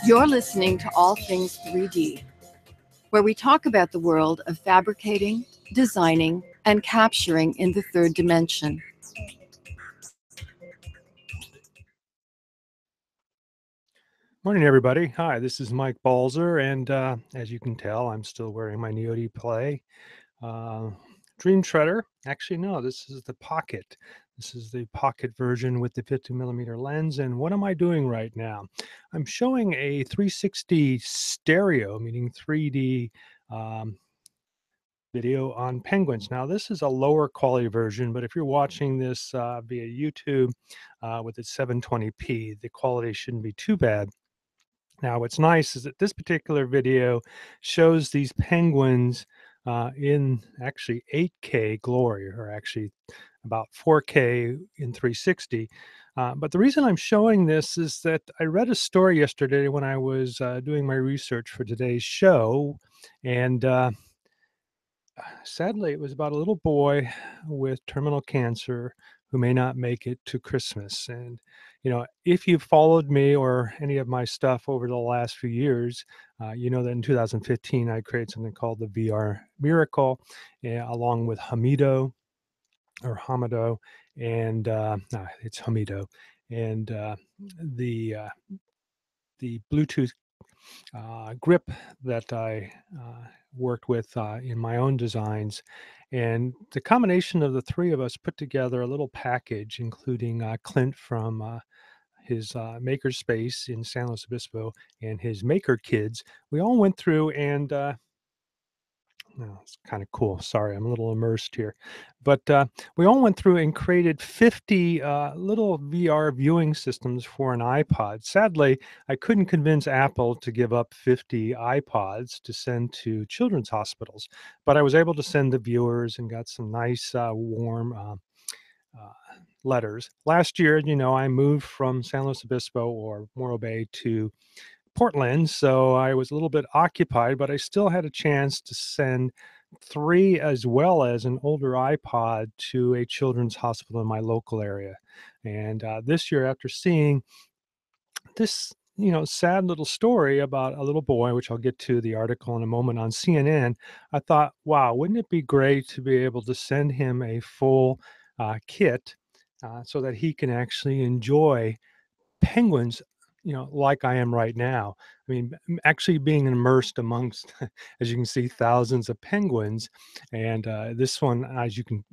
You're listening to All Things 3D, where we talk about the world of fabricating, designing, and capturing in the third dimension. Morning, everybody. Hi, this is Mike Balzer, and as you can tell, I'm still wearing my HTPLA Dream Shredder. Actually, no, this is the Pocket. This is the Pocket version with the 50mm lens. And what am I doing right now? I'm showing a 360 stereo, meaning 3D video on penguins. Now, this is a lower quality version, but if you're watching this via YouTube with its 720p, the quality shouldn't be too bad. Now, what's nice is that this particular video shows these penguins in actually 8K glory, or actually about 4K in 360. But the reason I'm showing this is that I read a story yesterday when I was doing my research for today's show, and sadly, it was about a little boy with terminal cancer who may not make it to Christmas. And, if you've followed me or any of my stuff over the last few years, you know that in 2015, I created something called the VR Miracle, along with HOMiDO or HOMiDO, and it's HOMiDO, and the uh, the Bluetooth grip that I worked with in my own designs. And the combination of the three of us put together a little package, including Clint from his makerspace in San Luis Obispo and his maker kids. We all went through and oh, it's kind of cool. Sorry, I'm a little immersed here. But we all went through and created 50 little VR viewing systems for an iPod. Sadly, I couldn't convince Apple to give up 50 iPods to send to children's hospitals, but I was able to send the viewers and got some nice, warm letters. Last year, I moved from San Luis Obispo or Morro Bay to Portland, so I was a little bit occupied, but I still had a chance to send three as well as an older iPod to a children's hospital in my local area. And this year, after seeing this, sad little story about a little boy, which I'll get to the article in a moment on CNN, I thought, wow, wouldn't it be great to be able to send him a full kit so that he can actually enjoy penguins, like I am right now. I mean, actually being immersed amongst, as you can see, thousands of penguins. And this one, as you can,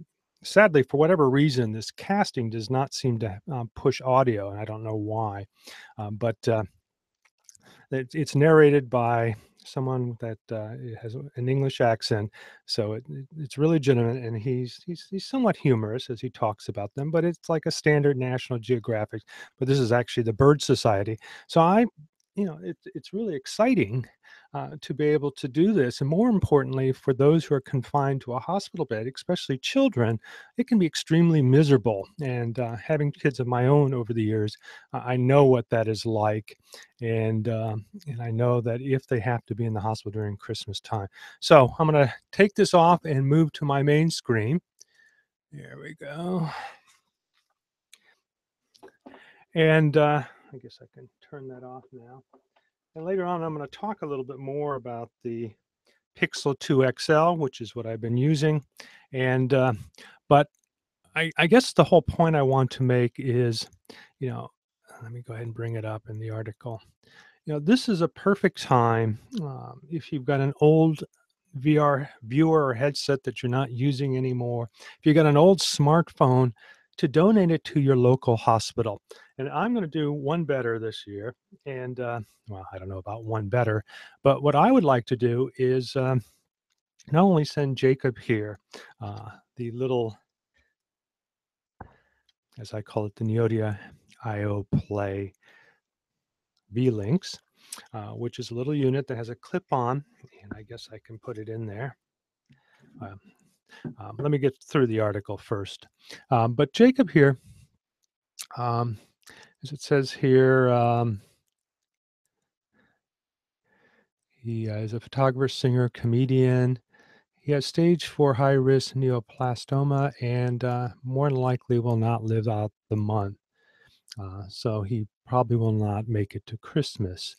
sadly, for whatever reason, this casting does not seem to push audio, and I don't know why. But it's narrated by someone that has an English accent, so it's really legitimate, and he's somewhat humorous as he talks about them. But it's like a standard National Geographic. But this is actually the Bird Society. So it's really exciting to be able to do this, and more importantly, for those who are confined to a hospital bed, especially children, it can be extremely miserable. And having kids of my own over the years, I know what that is like, and I know that if they have to be in the hospital during Christmas time. So I'm going to take this off and move to my main screen. There we go. And I guess I can turn that off now. And later on, I'm going to talk a little bit more about the Pixel 2 XL, which is what I've been using. And but I guess the whole point I want to make is, let me go ahead and bring it up in the article. This is a perfect time if you've got an old VR viewer or headset that you're not using anymore, if you've got an old smartphone, to donate it to your local hospital. And I'm going to do one better this year. And, well, I don't know about one better, but what I would like to do is not only send Jacob here the little, as I call it, the Neodia IO Play V-Links, which is a little unit that has a clip-on, and I guess I can put it in there. Let me get through the article first. But Jacob here, as it says here, he is a photographer, singer, comedian. He has stage 4 high-risk neoplastoma and more than likely will not live out the month. So he probably will not make it to Christmas.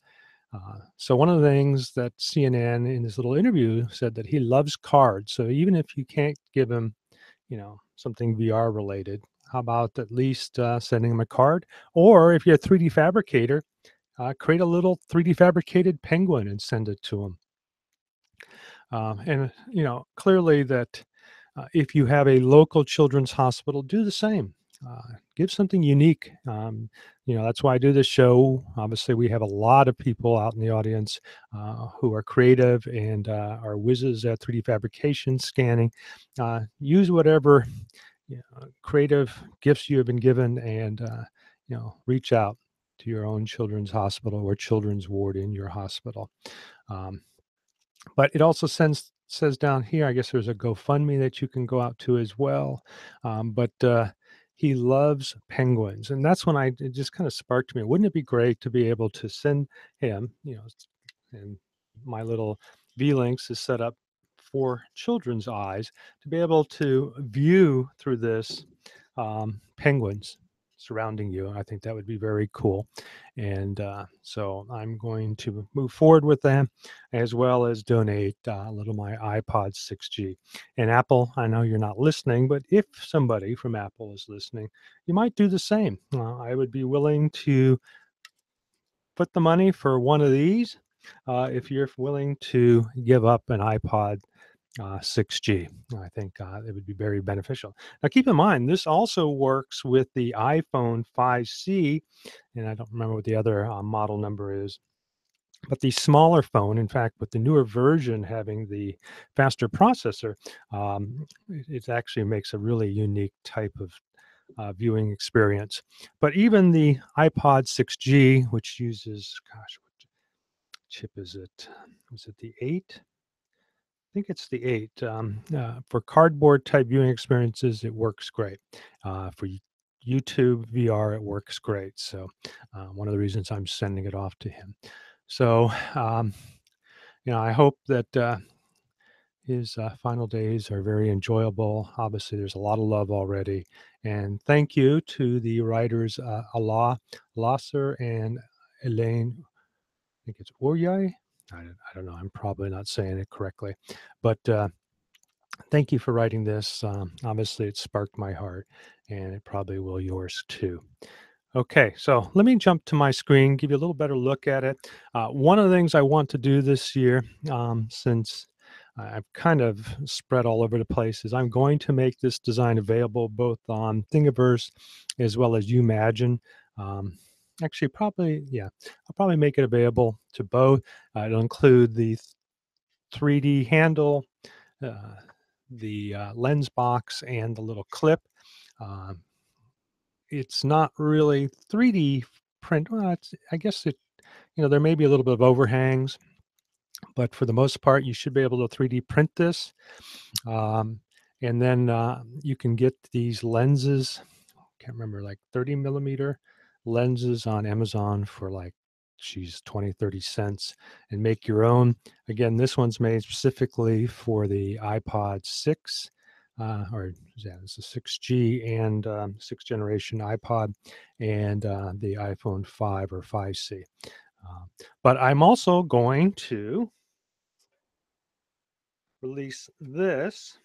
So one of the things that CNN in this little interview said that he loves cards. So even if you can't give him, something VR related, how about at least sending him a card? Or if you're a 3D fabricator, create a little 3D fabricated penguin and send it to him. And clearly that if you have a local children's hospital, do the same. Give something unique. That's why I do this show. Obviously, we have a lot of people out in the audience who are creative and are whizzes at 3D fabrication, scanning. Use whatever creative gifts you have been given, and reach out to your own children's hospital or children's ward in your hospital. Um, but it also says down here, I guess there's a GoFundMe that you can go out to as well. But he loves penguins, and that's when it just kind of sparked me. Wouldn't it be great to be able to send him, and my little V-Links is set up for children's eyes to be able to view through this penguins surrounding you. I think that would be very cool. And so I'm going to move forward with that, as well as donate a little my iPod 6G. And Apple, I know you're not listening, but if somebody from Apple is listening, you might do the same. I would be willing to put the money for one of these if you're willing to give up an iPod 6G. I think it would be very beneficial. Now, keep in mind, this also works with the iPhone 5C, and I don't remember what the other model number is. But the smaller phone, in fact, with the newer version having the faster processor, it actually makes a really unique type of viewing experience. But even the iPod 6G, which uses, gosh, what chip is it? Was it the 8? I think it's the 8. For cardboard type viewing experiences, it works great. For YouTube VR, it works great. So, one of the reasons I'm sending it off to him. So, I hope that his final days are very enjoyable. Obviously, there's a lot of love already. And thank you to the writers, Allah Lasser and Elaine, I think it's Oryai. I don't know. I'm probably not saying it correctly. But thank you for writing this. Obviously, it sparked my heart, and it probably will yours too. Okay, so let me jump to my screen, give you a little better look at it. One of the things I want to do this year, since I've kind of spread all over the place, is I'm going to make this design available both on Thingiverse as well as Umagine. Actually, I'll probably make it available to both. It'll include the 3D handle, uh, the lens box, and the little clip. Um, it's not really 3D print. Well, I guess there may be a little bit of overhangs, but for the most part, you should be able to 3D print this. And then you can get these lenses, can't remember, like 30 millimeter lenses on Amazon for like, 20, 30 cents, and make your own. Again, this one's made specifically for the iPod 6, it's a 6G and 6th generation iPod, and the iPhone 5 or 5C. But I'm also going to release this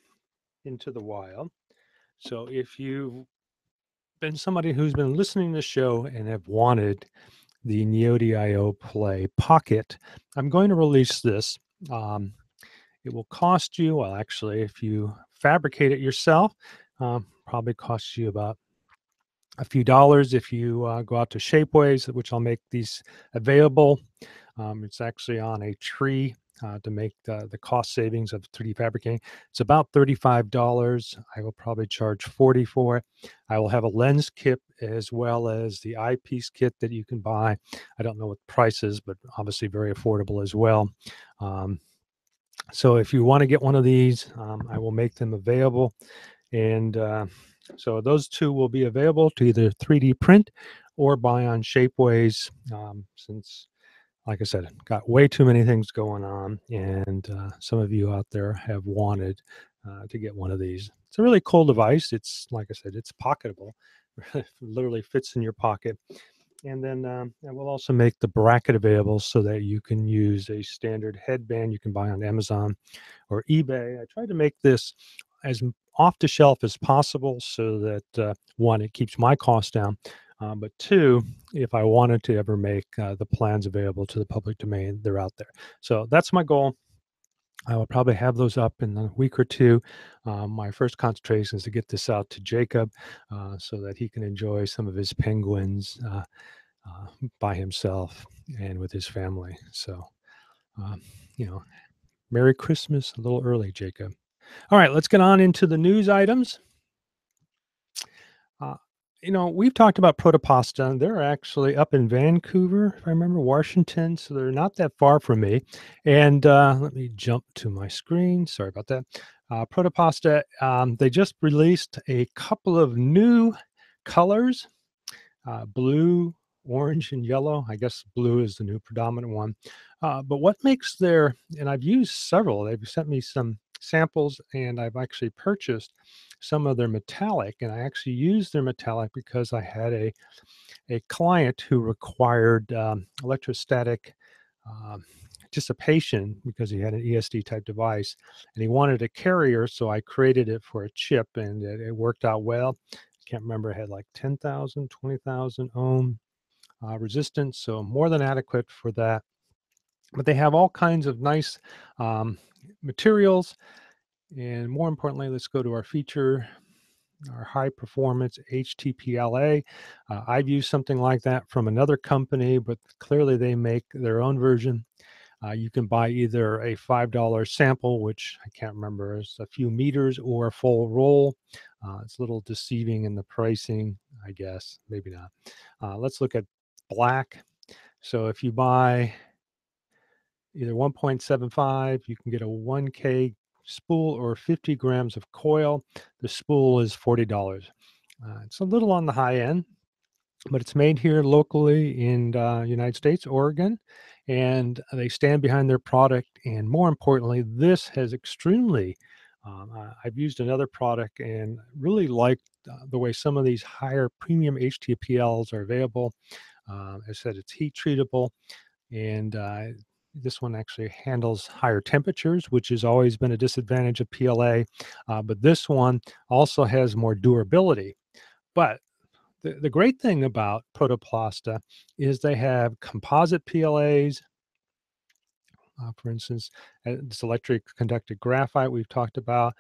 into the wild. So if you've been somebody who's been listening to the show and have wanted the Neo Play Pocket, I'm going to release this. It will cost you, well, actually, if you fabricate it yourself, probably costs you about a few dollars. If you go out to Shapeways, which I'll make these available, it's actually on a tree to make the cost savings of 3D fabricating. It's about $35. I will probably charge $40 for it. I will have a lens kit as well as the eyepiece kit that you can buy. I don't know what the price is, but obviously very affordable as well. So if you want to get one of these, I will make them available. And so those two will be available to either 3D print or buy on Shapeways, since, like I said, got way too many things going on, and some of you out there have wanted to get one of these. It's a really cool device. It's, like I said, it's pocketable. It literally fits in your pocket, And then I will also make the bracket available so that you can use a standard headband you can buy on Amazon or eBay. I tried to make this as off the shelf as possible so that one, it keeps my costs down, but two, if I wanted to ever make the plans available to the public domain, they're out there. So that's my goal. I will probably have those up in a week or two. My first concentration is to get this out to Jacob so that he can enjoy some of his penguins uh, by himself and with his family. So, um, you know, Merry Christmas a little early, Jacob. All right, let's get on into the news items. Uh, we've talked about Proto-Pasta. They're actually up in Vancouver, if I remember, Washington. So they're not that far from me. And let me jump to my screen. Sorry about that. Proto-Pasta, they just released a couple of new colors, blue, orange, and yellow. I guess blue is the new predominant one. But what makes and I've used several, they've sent me some samples and I've actually purchased some of their metallic, and I actually used their metallic because I had a client who required electrostatic um, dissipation because he had an ESD type device and he wanted a carrier. So I created it for a chip and it worked out well. Can't remember, it had like 10,000, 20,000 ohm resistance. So more than adequate for that. But they have all kinds of nice materials. And more importantly, let's go to our feature, our high performance HTPLA. I've used something like that from another company, but clearly they make their own version. You can buy either a $5 sample, which I can't remember, is a few meters, or a full roll. It's a little deceiving in the pricing, I guess, maybe not. Let's look at black. So if you buy either 1.75, you can get a 1K spool or 50 grams of coil. The spool is $40. It's a little on the high end, but it's made here locally in United States, Oregon, and they stand behind their product. And more importantly, this has extremely, I've used another product and really liked the way some of these higher premium HTPLs are available. I said it's heat treatable, and this one actually handles higher temperatures, which has always been a disadvantage of PLA. But this one also has more durability. But the great thing about Proto-Pasta is they have composite PLAs. For instance, this electric conductive graphite we've talked about,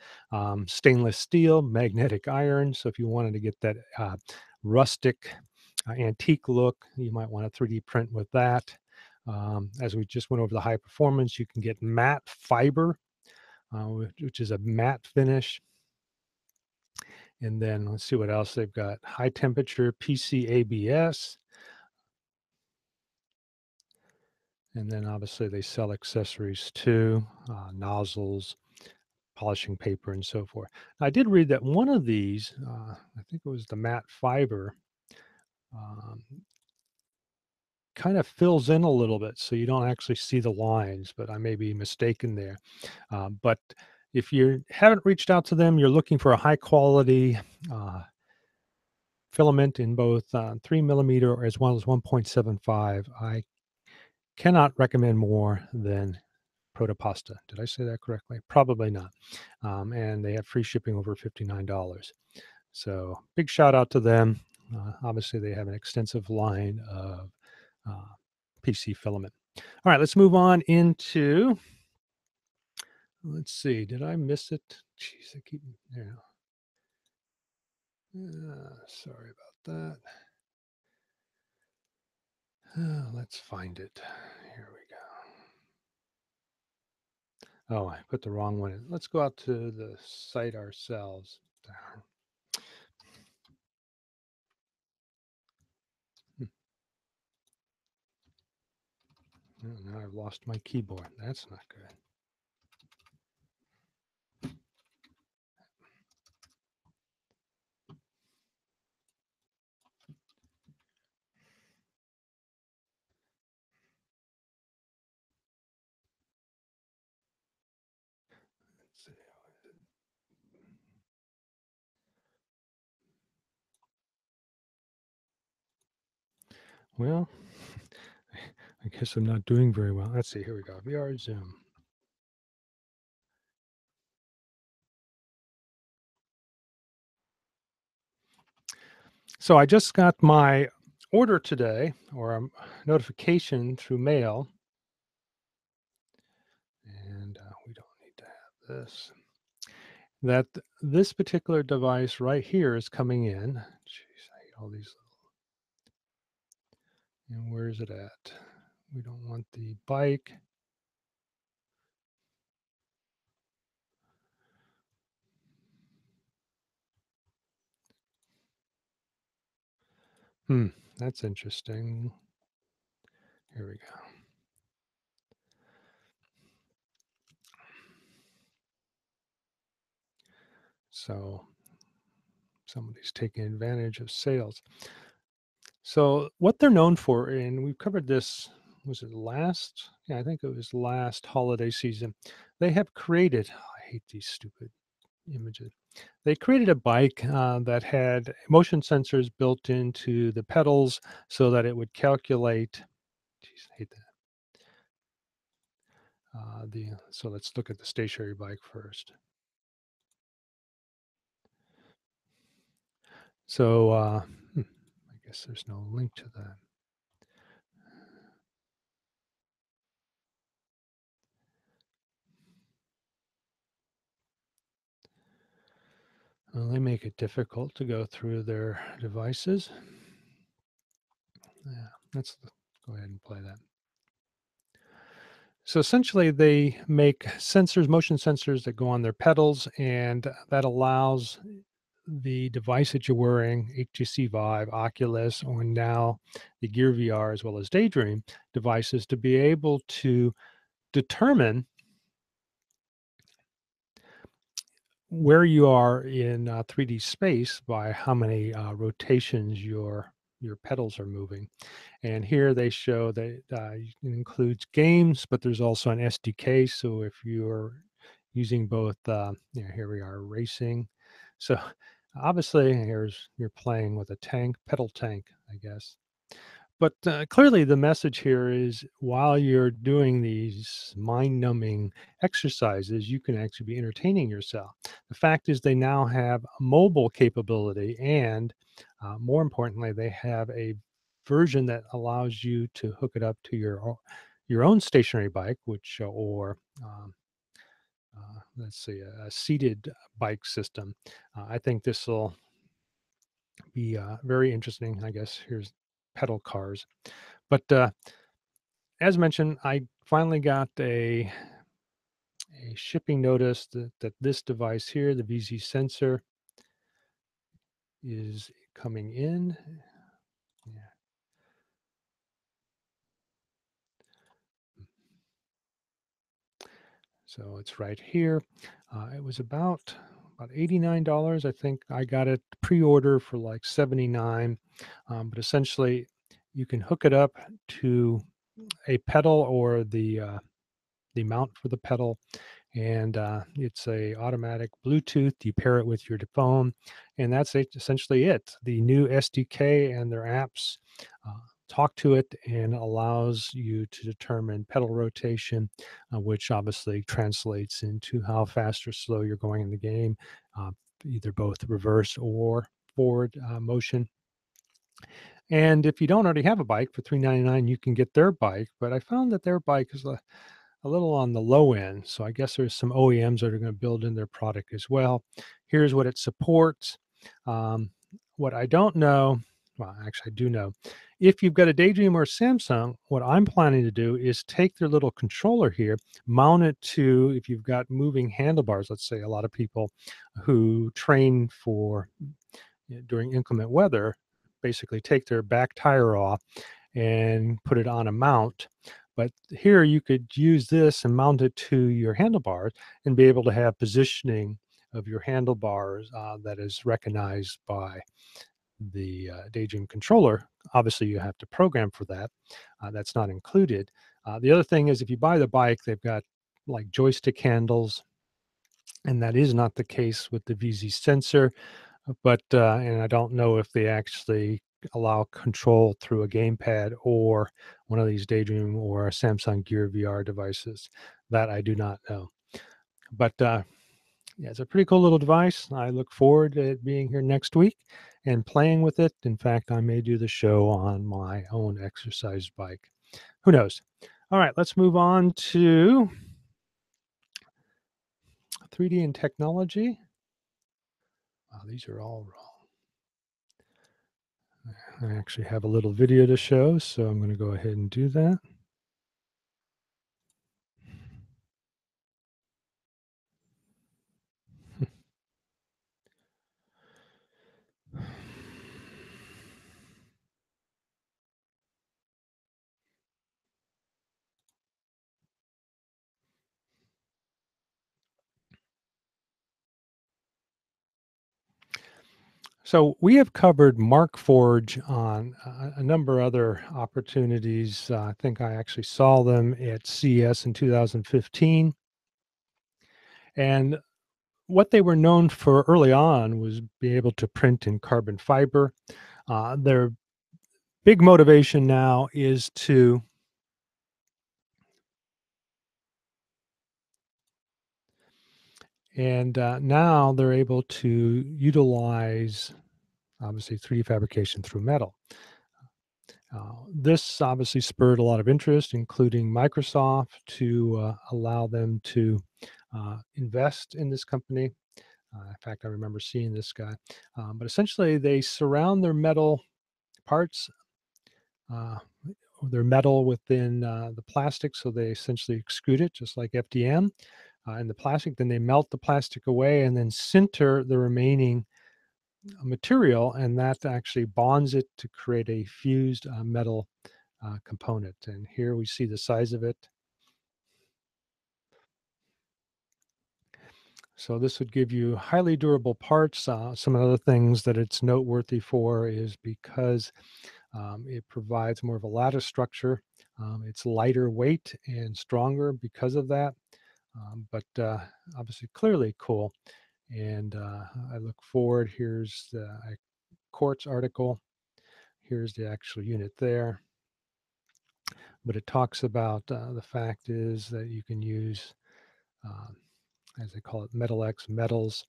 stainless steel, magnetic iron. So if you wanted to get that rustic, antique look, you might want to 3D print with that. As we just went over the high performance, you can get matte fiber, which is a matte finish. And then let's see what else they've got. High temperature PCABS. And then obviously they sell accessories too, nozzles, polishing paper, and so forth. I did read that one of these, I think it was the matte fiber, um, kind of fills in a little bit, so you don't actually see the lines, but I may be mistaken there. But if you haven't reached out to them, you're looking for a high quality filament in both 3 millimeter as well as 1.75. I cannot recommend more than Proto-Pasta. Did I say that correctly? Probably not. And they have free shipping over $59. So big shout out to them. Obviously, they have an extensive line of uh, PC filament. All right, let's move on into, let's see, did I miss it? Jeez, I keep, there. Sorry about that. Let's find it. Here we go. Oh, I put the wrong one in. Let's go out to the site ourselves. Oh, now I've lost my keyboard. That's not good. Let's see. Well, I guess I'm not doing very well. Let's see. Here we go. VR Zoom. So I just got my order today, or a notification through mail, and we don't need to have this. That this particular device right here is coming in. Jeez, I hate all these. And where is it at? We don't want the bike. That's interesting. Here we go. So somebody's taking advantage of sales. So what they're known for, and we've covered this, was it last? Yeah, I think it was last holiday season. They have created, I hate these stupid images. They created a bike that had motion sensors built into the pedals so that it would calculate. Geez, I hate that. So let's look at the stationary bike first. So I guess there's no link to that. Well, they make it difficult to go through their devices. Yeah, let's go ahead and play that. So essentially, they make sensors, motion sensors that go on their pedals, and that allows the device that you're wearing, HTC Vive, Oculus, or now the Gear VR, as well as Daydream devices, to be able to determine where you are in 3D space by how many rotations your pedals are moving. And here they show that it includes games, but there's also an SDK. So if you're using both, here we are racing. So obviously, you're playing with a tank, pedal tank, I guess. But clearly, the message here is while you're doing these mind numbing exercises, you can actually be entertaining yourself. The fact is, they now have mobile capability, and more importantly, they have a version that allows you to hook it up to your own stationary bike, which or let's see, a seated bike system. I think this will be very interesting. I guess here's pedal cars. But as mentioned, I finally got a shipping notice that this device here, the VZ sensor, is coming in. Yeah. So it's right here. It was about $89. I think I got it pre-order for like 79. But essentially, you can hook it up to a pedal or the mount for the pedal, and it's a automatic Bluetooth. You pair it with your phone, and that's essentially it. The new SDK and their apps talk to it and allows you to determine pedal rotation, which obviously translates into how fast or slow you're going in the game, uh, either both reverse or forward motion. And if you don't already have a bike for $399, you can get their bike. But I found that their bike is a little on the low end. So I guess there's some OEMs that are going to build in their product as well. Here's what it supports. What I don't know, well, actually, I do know. If you've got a Daydream or a Samsung, what I'm planning to do is take their little controller here, mount it to, if you've got moving handlebars, let's say a lot of people who train for during inclement weather, basically take their back tire off and put it on a mount. But here you could use this and mount it to your handlebars and be able to have positioning of your handlebars that is recognized by the Daydream controller. Obviously, you have to program for that. That's not included. The other thing is if you buy the bike, they've got like joystick handles, and that is not the case with the VZ sensor. But and I don't know if they actually allow control through a gamepad or one of these Daydream or Samsung Gear VR devices. That I do not know. But yeah, it's a pretty cool little device. I look forward to it being here next week and playing with it. In fact, I may do the show on my own exercise bike. Who knows? All right, let's move on to 3D and technology. Wow, these are all wrong. I actually have a little video to show, so I'm going to go ahead and do that. So we have covered Markforge on a number of other opportunities. I think I actually saw them at CES in 2015. And what they were known for early on was being able to print in carbon fiber. Their big motivation now is to now they're able to utilize obviously 3D fabrication through metal. This obviously spurred a lot of interest, including Microsoft, to allow them to invest in this company. In fact, I remember seeing this guy. But essentially, they surround their metal parts, their metal within the plastic, so they essentially extrude it just like FDM in the plastic. Then they melt the plastic away and then sinter the remaining material, and that actually bonds it to create a fused metal component. And here we see the size of it. So this would give you highly durable parts. Some of the other things that it's noteworthy for is because it provides more of a lattice structure. It's lighter weight and stronger because of that, but obviously clearly cool. And I look forward. Here's the Quartz article. Here's the actual unit there. But it talks about the fact is that you can use, as they call it, Metal X metals.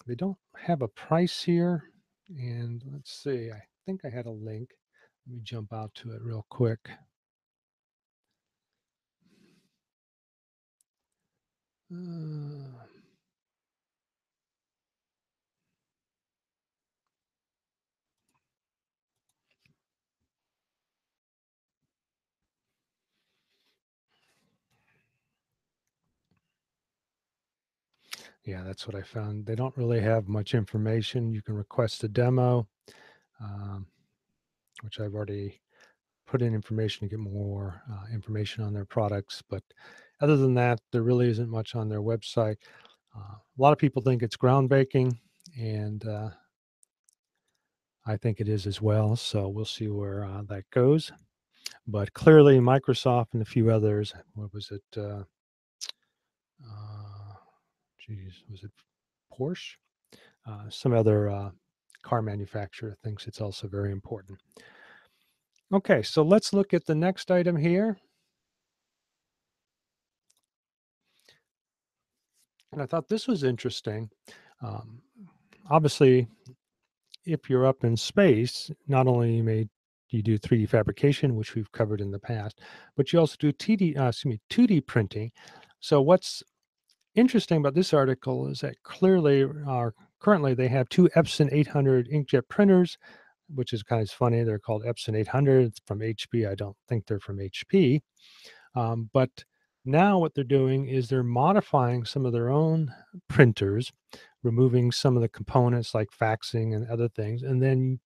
They don't have a price here. And let's see, I think I had a link. Let me jump out to it real quick. Yeah, that's what I found. They don't really have much information. You can request a demo, um, which I've already put in information to get more information on their products. But other than that, there really isn't much on their website. A lot of people think it's groundbreaking, and I think it is as well. So we'll see where that goes. But clearly, Microsoft and a few others, what was it? Was it Porsche? Some other car manufacturer thinks it's also very important. Okay, so let's look at the next item here. And I thought this was interesting. Obviously, if you're up in space, not only may you do 3D fabrication, which we've covered in the past, but you also do 2D printing. So what's interesting about this article is that currently they have two Epson 800 inkjet printers, which is kind of funny. They're called Epson 800 from HP. I don't think they're from HP. But now what they're doing is they're modifying some of their own printers, removing some of the components like faxing and other things, and then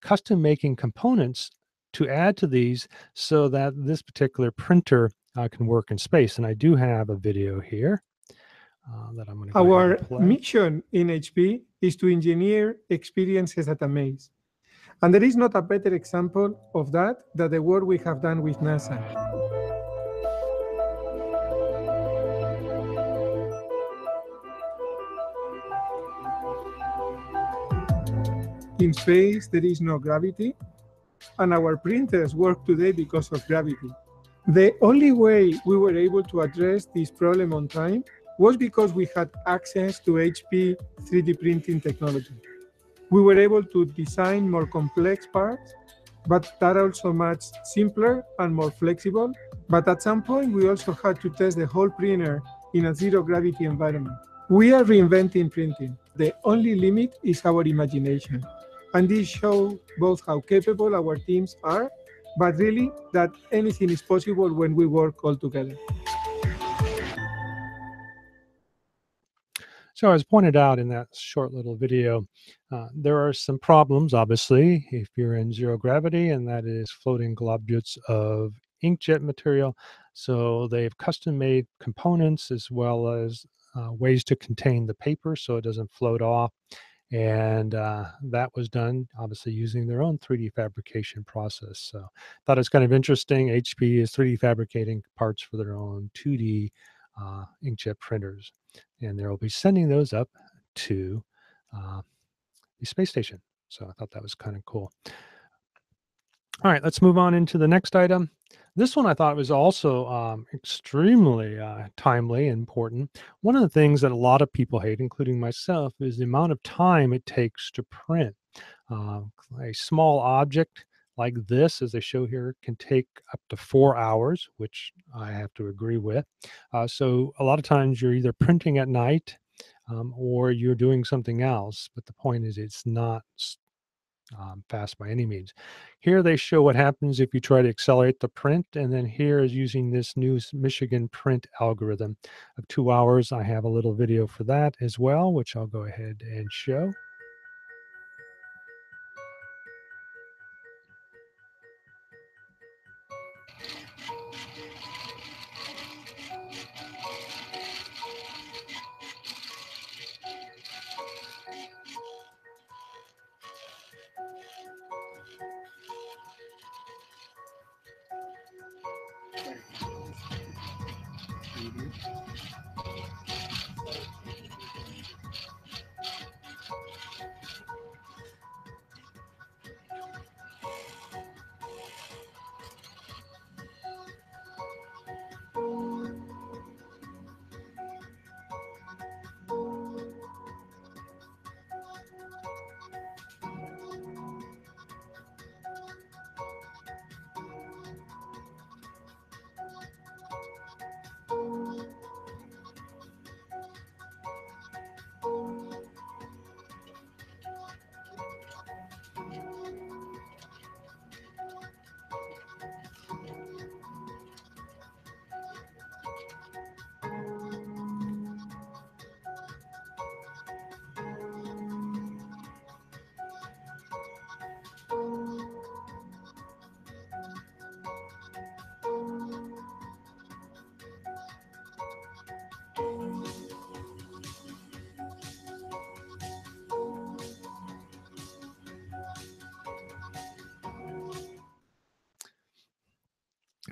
custom making components to add to these so that this particular printer can work in space. And I do have a video here that I'm going to go ahead and play. Our mission in HP is to engineer experiences at a maze. And there is not a better example of that than the work we have done with NASA. In space, there is no gravity, and our printers work today because of gravity. The only way we were able to address this problem on time was because we had access to HP 3D printing technology. We were able to design more complex parts, but that also much simpler and more flexible. But at some point, we also had to test the whole printer in a zero gravity environment. We are reinventing printing. The only limit is our imagination. And this shows both how capable our teams are, but really that anything is possible when we work all together. So as pointed out in that short little video, there are some problems, obviously, if you're in zero gravity, and that is floating globules of inkjet material. So they've custom made components as well as ways to contain the paper so it doesn't float off. And that was done obviously using their own 3D fabrication process. So thought it's kind of interesting. HP is 3D fabricating parts for their own 2D inkjet printers, and they'll be sending those up to the space station. So I thought that was kind of cool. All right, let's move on into the next item. This one I thought was also extremely timely and important. One of the things that a lot of people hate, including myself, is the amount of time it takes to print. A small object like this, as they show here, can take up to 4 hours, which I have to agree with. So a lot of times you're either printing at night or you're doing something else. But the point is it's not fast by any means. Here they show what happens if you try to accelerate the print, and then here is using this new Michigan print algorithm of 2 hours. I have a little video for that as well, which I'll go ahead and show.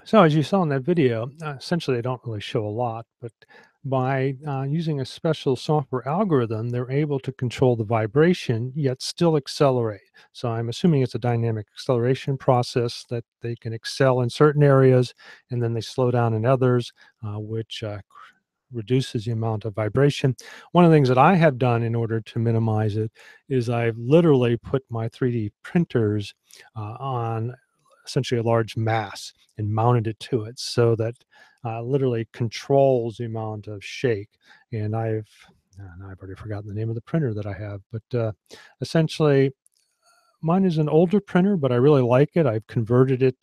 So as you saw in that video, essentially they don't really show a lot, but by using a special software algorithm, they're able to control the vibration yet still accelerate. So I'm assuming it's a dynamic acceleration process that they can excel in certain areas and then they slow down in others, which reduces the amount of vibration. One of the things that I have done in order to minimize it is I've literally put my 3D printers on essentially a large mass and mounted it to it so that literally controls the amount of shake. And I've already forgotten the name of the printer that I have, but essentially mine is an older printer, but I really like it. I've converted it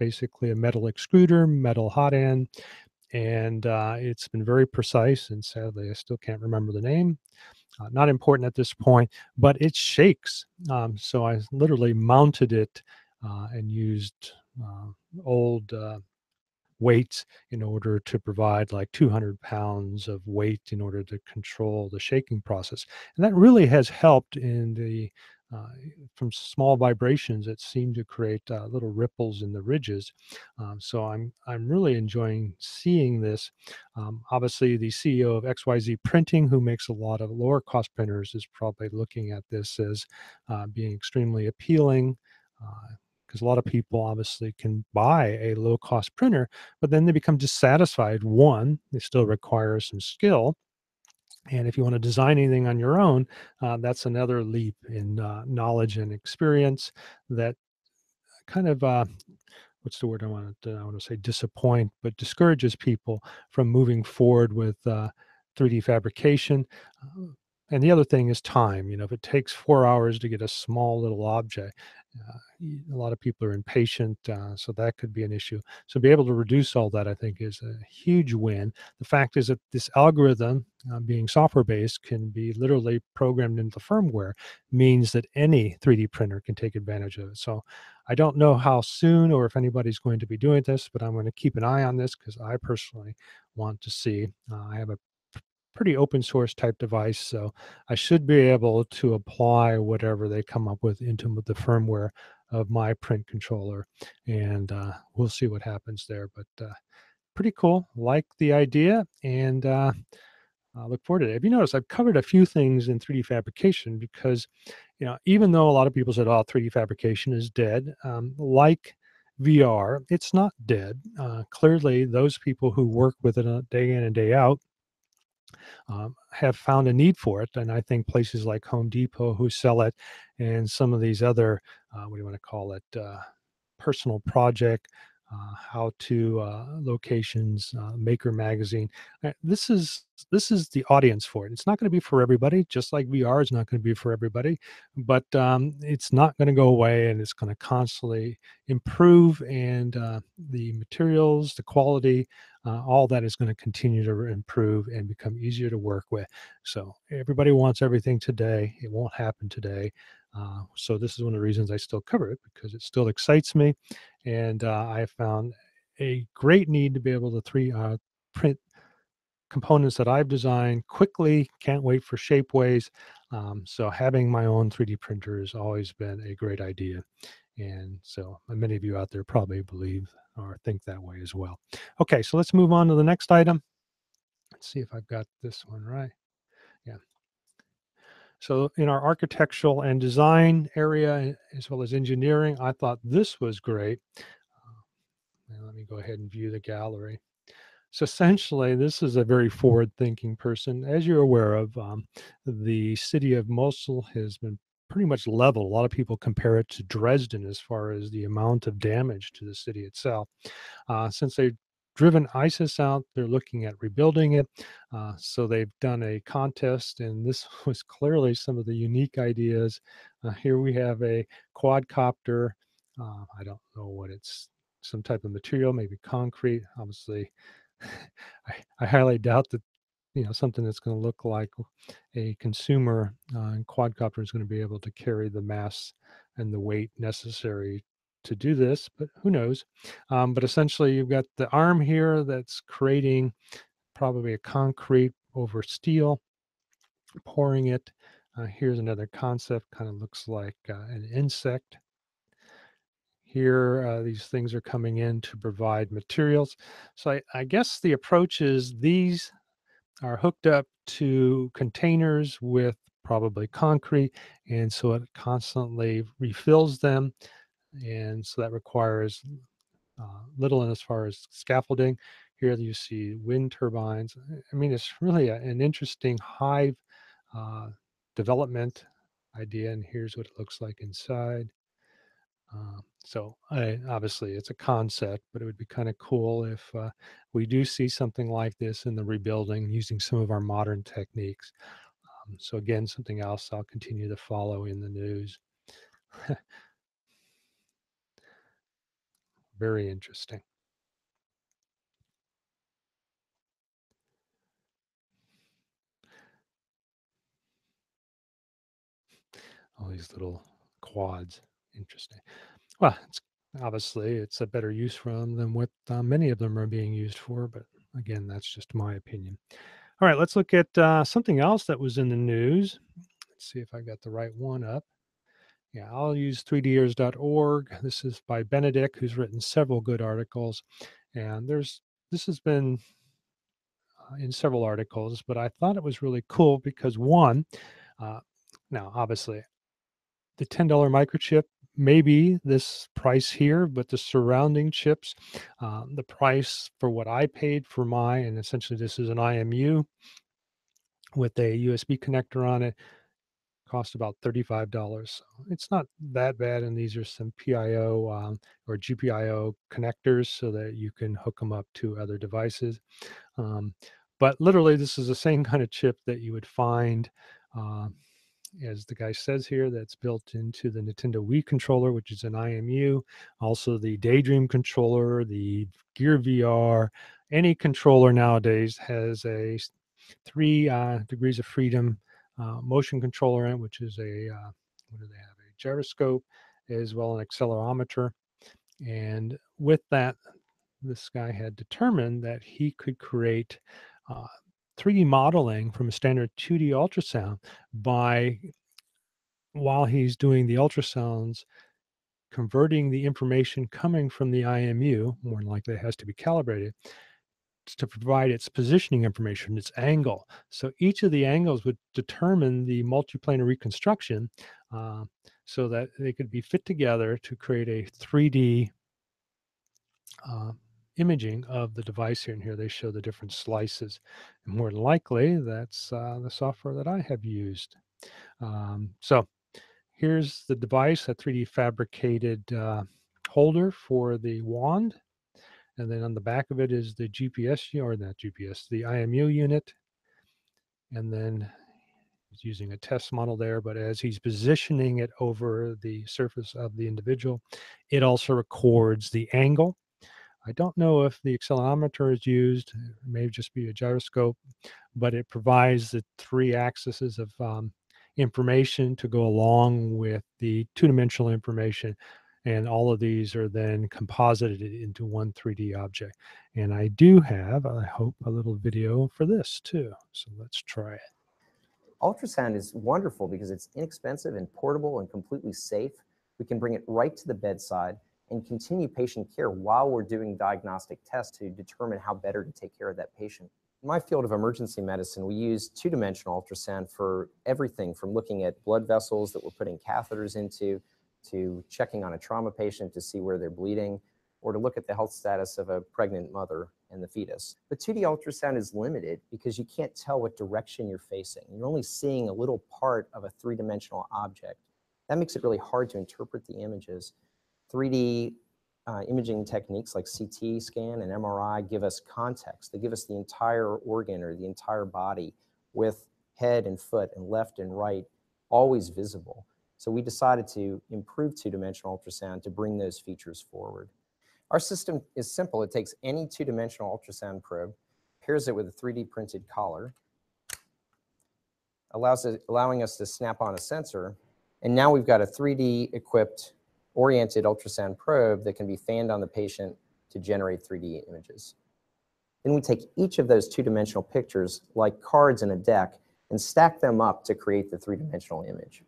basically a metal extruder, metal hot end, and it's been very precise. And sadly, I still can't remember the name. Not important at this point, but it shakes. So I literally mounted it and used old weights in order to provide like 200 pounds of weight in order to control the shaking process. And that really has helped in the from small vibrations that seem to create little ripples in the ridges. So I'm really enjoying seeing this. Obviously, the CEO of XYZ Printing, who makes a lot of lower cost printers, is probably looking at this as being extremely appealing. Because a lot of people obviously can buy a low cost printer, but then they become dissatisfied. One, they still require some skill, and if you want to design anything on your own, that's another leap in knowledge and experience that kind of what's the word I want to say disappoint, but discourages people from moving forward with 3D fabrication. Uh, and the other thing is time. You know, if it takes 4 hours to get a small little object, a lot of people are impatient, so that could be an issue. So be able to reduce all that, I think, is a huge win. The fact is that this algorithm, being software based, can be literally programmed into the firmware, means that any 3D printer can take advantage of it. So I don't know how soon or if anybody's going to be doing this, but I'm going to keep an eye on this because I personally want to see. I have a pretty open source type device, so I should be able to apply whatever they come up with into the firmware of my print controller, and we'll see what happens there. But pretty cool, like the idea, and I look forward to it. Have you noticed I've covered a few things in 3D fabrication because, you know, even though a lot of people said, "Oh, 3D fabrication is dead," like VR, it's not dead. Clearly, those people who work with it day in and day out have found a need for it. And I think places like Home Depot who sell it, and some of these other, what do you want to call it, personal project, how to locations, Maker Magazine. This is the audience for it. It's not going to be for everybody, just like VR is not going to be for everybody, but it's not going to go away, and it's going to constantly improve. And the materials, the quality, all that is going to continue to improve and become easier to work with. So everybody wants everything today. It won't happen today. So this is one of the reasons I still cover it, because it still excites me, and I found a great need to be able to print components that I've designed quickly. Can't wait for Shapeways. So having my own 3D printer has always been a great idea, and so many of you out there probably believe or think that way as well. Okay, so let's move on to the next item. Let's see if I've got this one right. Yeah. So in our architectural and design area, as well as engineering, I thought this was great. Let me go ahead and view the gallery. So essentially, this is a very forward-thinking person. As you're aware of, the city of Mosul has been pretty much leveled. A lot of people compare it to Dresden as far as the amount of damage to the city itself. Since they've driven ISIS out, they're looking at rebuilding it. So they've done a contest, and this was clearly some of the unique ideas. Here we have a quadcopter. I don't know what it's, some type of material, maybe concrete. Obviously, I highly doubt that, you know, something that's going to look like a consumer quadcopter is going to be able to carry the mass and the weight necessary to do this, but who knows. But essentially, you've got the arm here that's creating probably a concrete over steel, pouring it. Here's another concept, kind of looks like an insect. Here, these things are coming in to provide materials. So I guess the approach is these are hooked up to containers with probably concrete, and so it constantly refills them, and so that requires little as far as scaffolding. Here you see wind turbines. I mean, it's really an interesting hive uh, development idea, and here's what it looks like inside. Obviously it's a concept, but it would be kind of cool if we do see something like this in the rebuilding using some of our modern techniques. So again, something else I'll continue to follow in the news. Very interesting. All these little quads. Interesting. Well, it's a better use for them than what many of them are being used for, but again, that's just my opinion. All right, let's look at something else that was in the news. Let's see if I got the right one up. Yeah, I'll use 3ders.org. This is by Benedict, who's written several good articles. And this has been in several articles, but I thought it was really cool because one, uh, now obviously the $10 microchip may be this price here, but the surrounding chips, the price for what I paid for mine, and essentially this is an IMU with a USB connector on it, cost about $35. So it's not that bad, and these are some PIO or GPIO connectors so that you can hook them up to other devices. But literally, this is the same kind of chip that you would find, as the guy says here, that's built into the Nintendo Wii controller, which is an IMU. Also, the Daydream controller, the Gear VR, any controller nowadays has a 3 degrees of freedom motion controller in it, which is a, what do they have? A gyroscope, as well an accelerometer. And with that, this guy had determined that he could create 3D modeling from a standard 2D ultrasound by, while he's doing the ultrasounds, converting the information coming from the IMU, more than likely it has to be calibrated, to provide its positioning information, its angle. So each of the angles would determine the multiplanar reconstruction uh, so that they could be fit together to create a 3D imaging of the device here. And here they show the different slices. And more than likely, that's the software that I have used. So here's the device, a 3D fabricated holder for the wand. And then on the back of it is the GPS, or not GPS, the IMU unit. And then he's using a test model there, but as he's positioning it over the surface of the individual, it also records the angle. I don't know if the accelerometer is used. It may just be a gyroscope, but it provides the 3 axes of information to go along with the 2-dimensional information. And all of these are then composited into one 3D object. And I do have, I hope, a little video for this too. So let's try it. Ultrasound is wonderful because it's inexpensive and portable and completely safe. We can bring it right to the bedside and continue patient care while we're doing diagnostic tests to determine how better to take care of that patient. In my field of emergency medicine, we use 2-dimensional ultrasound for everything from looking at blood vessels that we're putting catheters into, to checking on a trauma patient to see where they're bleeding, or to look at the health status of a pregnant mother and the fetus. But 2D ultrasound is limited because you can't tell what direction you're facing. You're only seeing a little part of a 3-dimensional object. That makes it really hard to interpret the images. 3D imaging techniques like CT scan and MRI give us context. They give us the entire organ or the entire body with head and foot and left and right always visible. So we decided to improve 2-dimensional ultrasound to bring those features forward. Our system is simple. It takes any 2-dimensional ultrasound probe, pairs it with a 3D printed collar, allowing us to snap on a sensor, and now we've got a 3D equipped oriented ultrasound probe that can be fanned on the patient to generate 3D images. Then we take each of those 2-dimensional pictures, like cards in a deck, and stack them up to create the 3-dimensional image.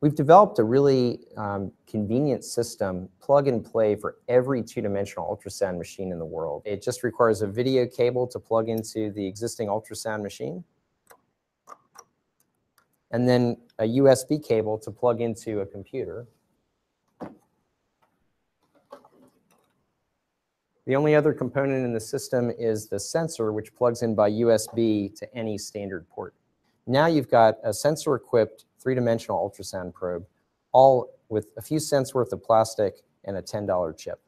We've developed a really convenient system, plug and play, for every 2-dimensional ultrasound machine in the world. It just requires a video cable to plug into the existing ultrasound machine, and then a USB cable to plug into a computer. The only other component in the system is the sensor, which plugs in by USB to any standard port. Now you've got a sensor-equipped 3-dimensional ultrasound probe, all with a few cents worth of plastic and a $10 chip.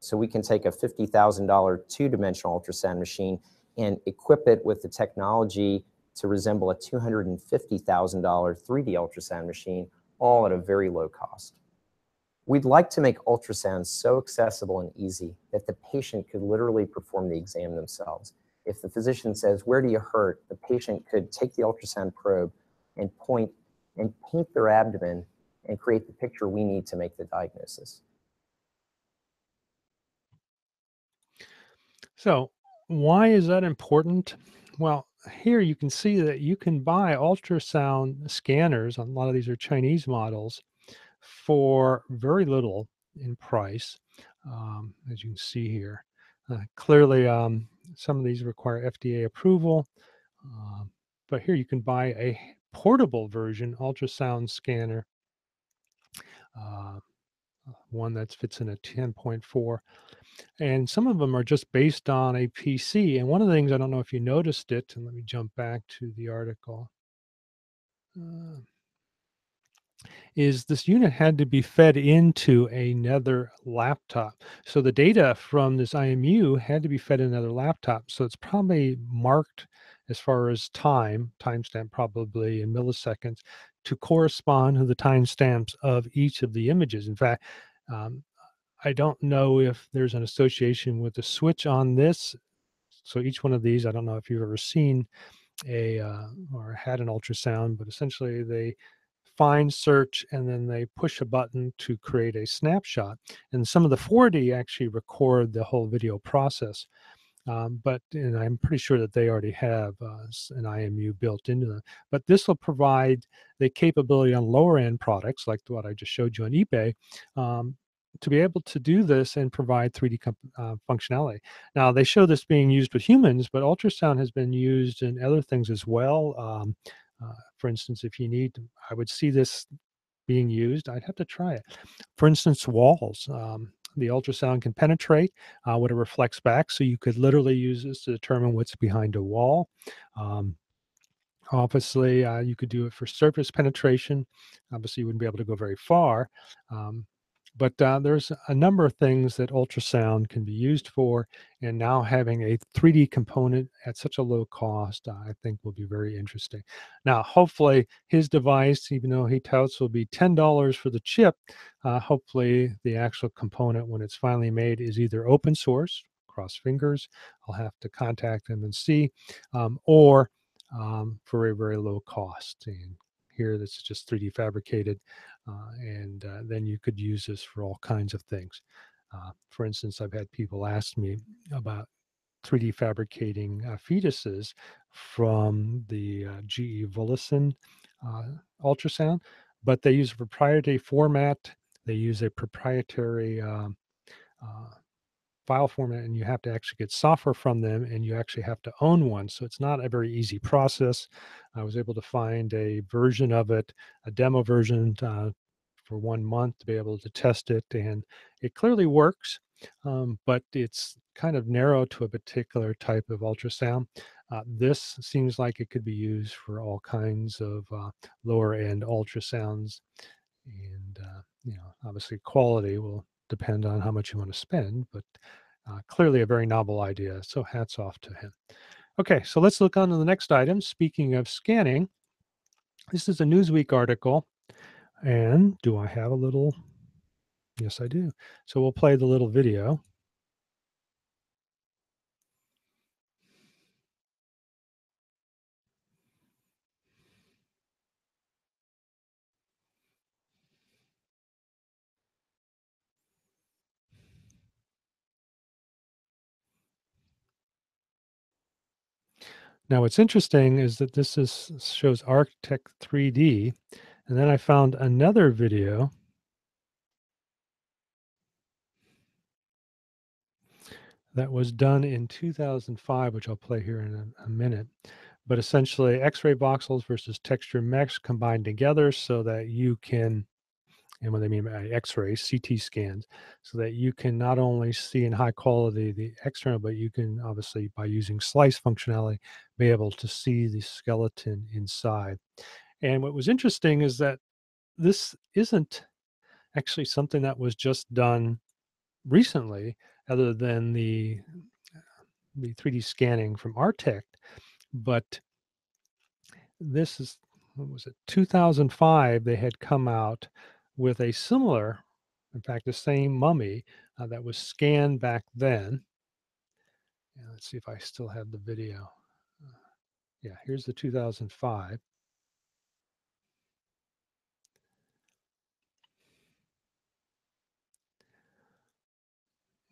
So we can take a $50,000 2-dimensional ultrasound machine and equip it with the technology to resemble a $250,000 3D ultrasound machine, all at a very low cost. We'd like to make ultrasound so accessible and easy that the patient could literally perform the exam themselves. If the physician says, "Where do you hurt?" the patient could take the ultrasound probe and point and paint their abdomen and create the picture we need to make the diagnosis. So why is that important? Well, here you can see that you can buy ultrasound scanners. A lot of these are Chinese models for very little in price, as you can see here. Clearly, some of these require FDA approval, but here you can buy a portable version ultrasound scanner, uh, one that fits in a 10.4. And some of them are just based on a PC. And one of the things, I don't know if you noticed it, and let me jump back to the article, uh, is this unit had to be fed into another laptop. So the data from this IMU had to be fed in another laptop. So it's probably marked as far as timestamp probably in milliseconds, to correspond to the timestamps of each of the images. In fact, um, I don't know if there's an association with the switch on this. So each one of these, I don't know if you've ever seen a or had an ultrasound, but essentially they find, search, and then they push a button to create a snapshot. And some of the 4D actually record the whole video process. And I'm pretty sure that they already have an IMU built into them. But this will provide the capability on lower end products like what I just showed you on eBay, um, to be able to do this and provide 3D functionality. Now, they show this being used with humans, but ultrasound has been used in other things as well. For instance, if you need, I would see this being used. I'd have to try it. For instance, walls. The ultrasound can penetrate what it reflects back, so you could literally use this to determine what's behind a wall. Um, Obviously, you could do it for surface penetration. Obviously, you wouldn't be able to go very far. Um, but there's a number of things that ultrasound can be used for. And now having a 3D component at such a low cost, I think will be very interesting. Now, hopefully his device, even though he touts will be $10 for the chip, hopefully the actual component when it's finally made is either open source, cross fingers, I'll have to contact them and see, or for a very low cost. And here, this is just 3D fabricated, and then you could use this for all kinds of things. For instance, I've had people ask me about 3D fabricating fetuses from the GE Volison ultrasound, but they use a proprietary format. They use a proprietary uh, file format, and you have to actually get software from them, and you actually have to own one. So it's not a very easy process. I was able to find a version of it, a demo version, for 1 month to be able to test it, and it clearly works, but it's kind of narrow to a particular type of ultrasound. This seems like it could be used for all kinds of lower end ultrasounds, and obviously quality will depend on how much you want to spend, but clearly a very novel idea. So hats off to him. Okay, so let's look on to the next item. Speaking of scanning, this is a Newsweek article. And do I have a little? Yes, I do. So we'll play the little video. Now, what's interesting is that this shows Architect 3D, and then I found another video that was done in 2005, which I'll play here in a minute. But essentially, X-ray voxels versus texture mesh combined together so that you can, and what I mean by X-ray, CT scans, so that you can not only see in high quality the external, but you can obviously, by using slice functionality, be able to see the skeleton inside. And what was interesting is that this isn't actually something that was just done recently, other than the 3D scanning from Artect, but this is, what was it, 2005, they had come out with a similar, in fact, the same mummy that was scanned back then. And let's see if I still have the video. Yeah, here's the 2005.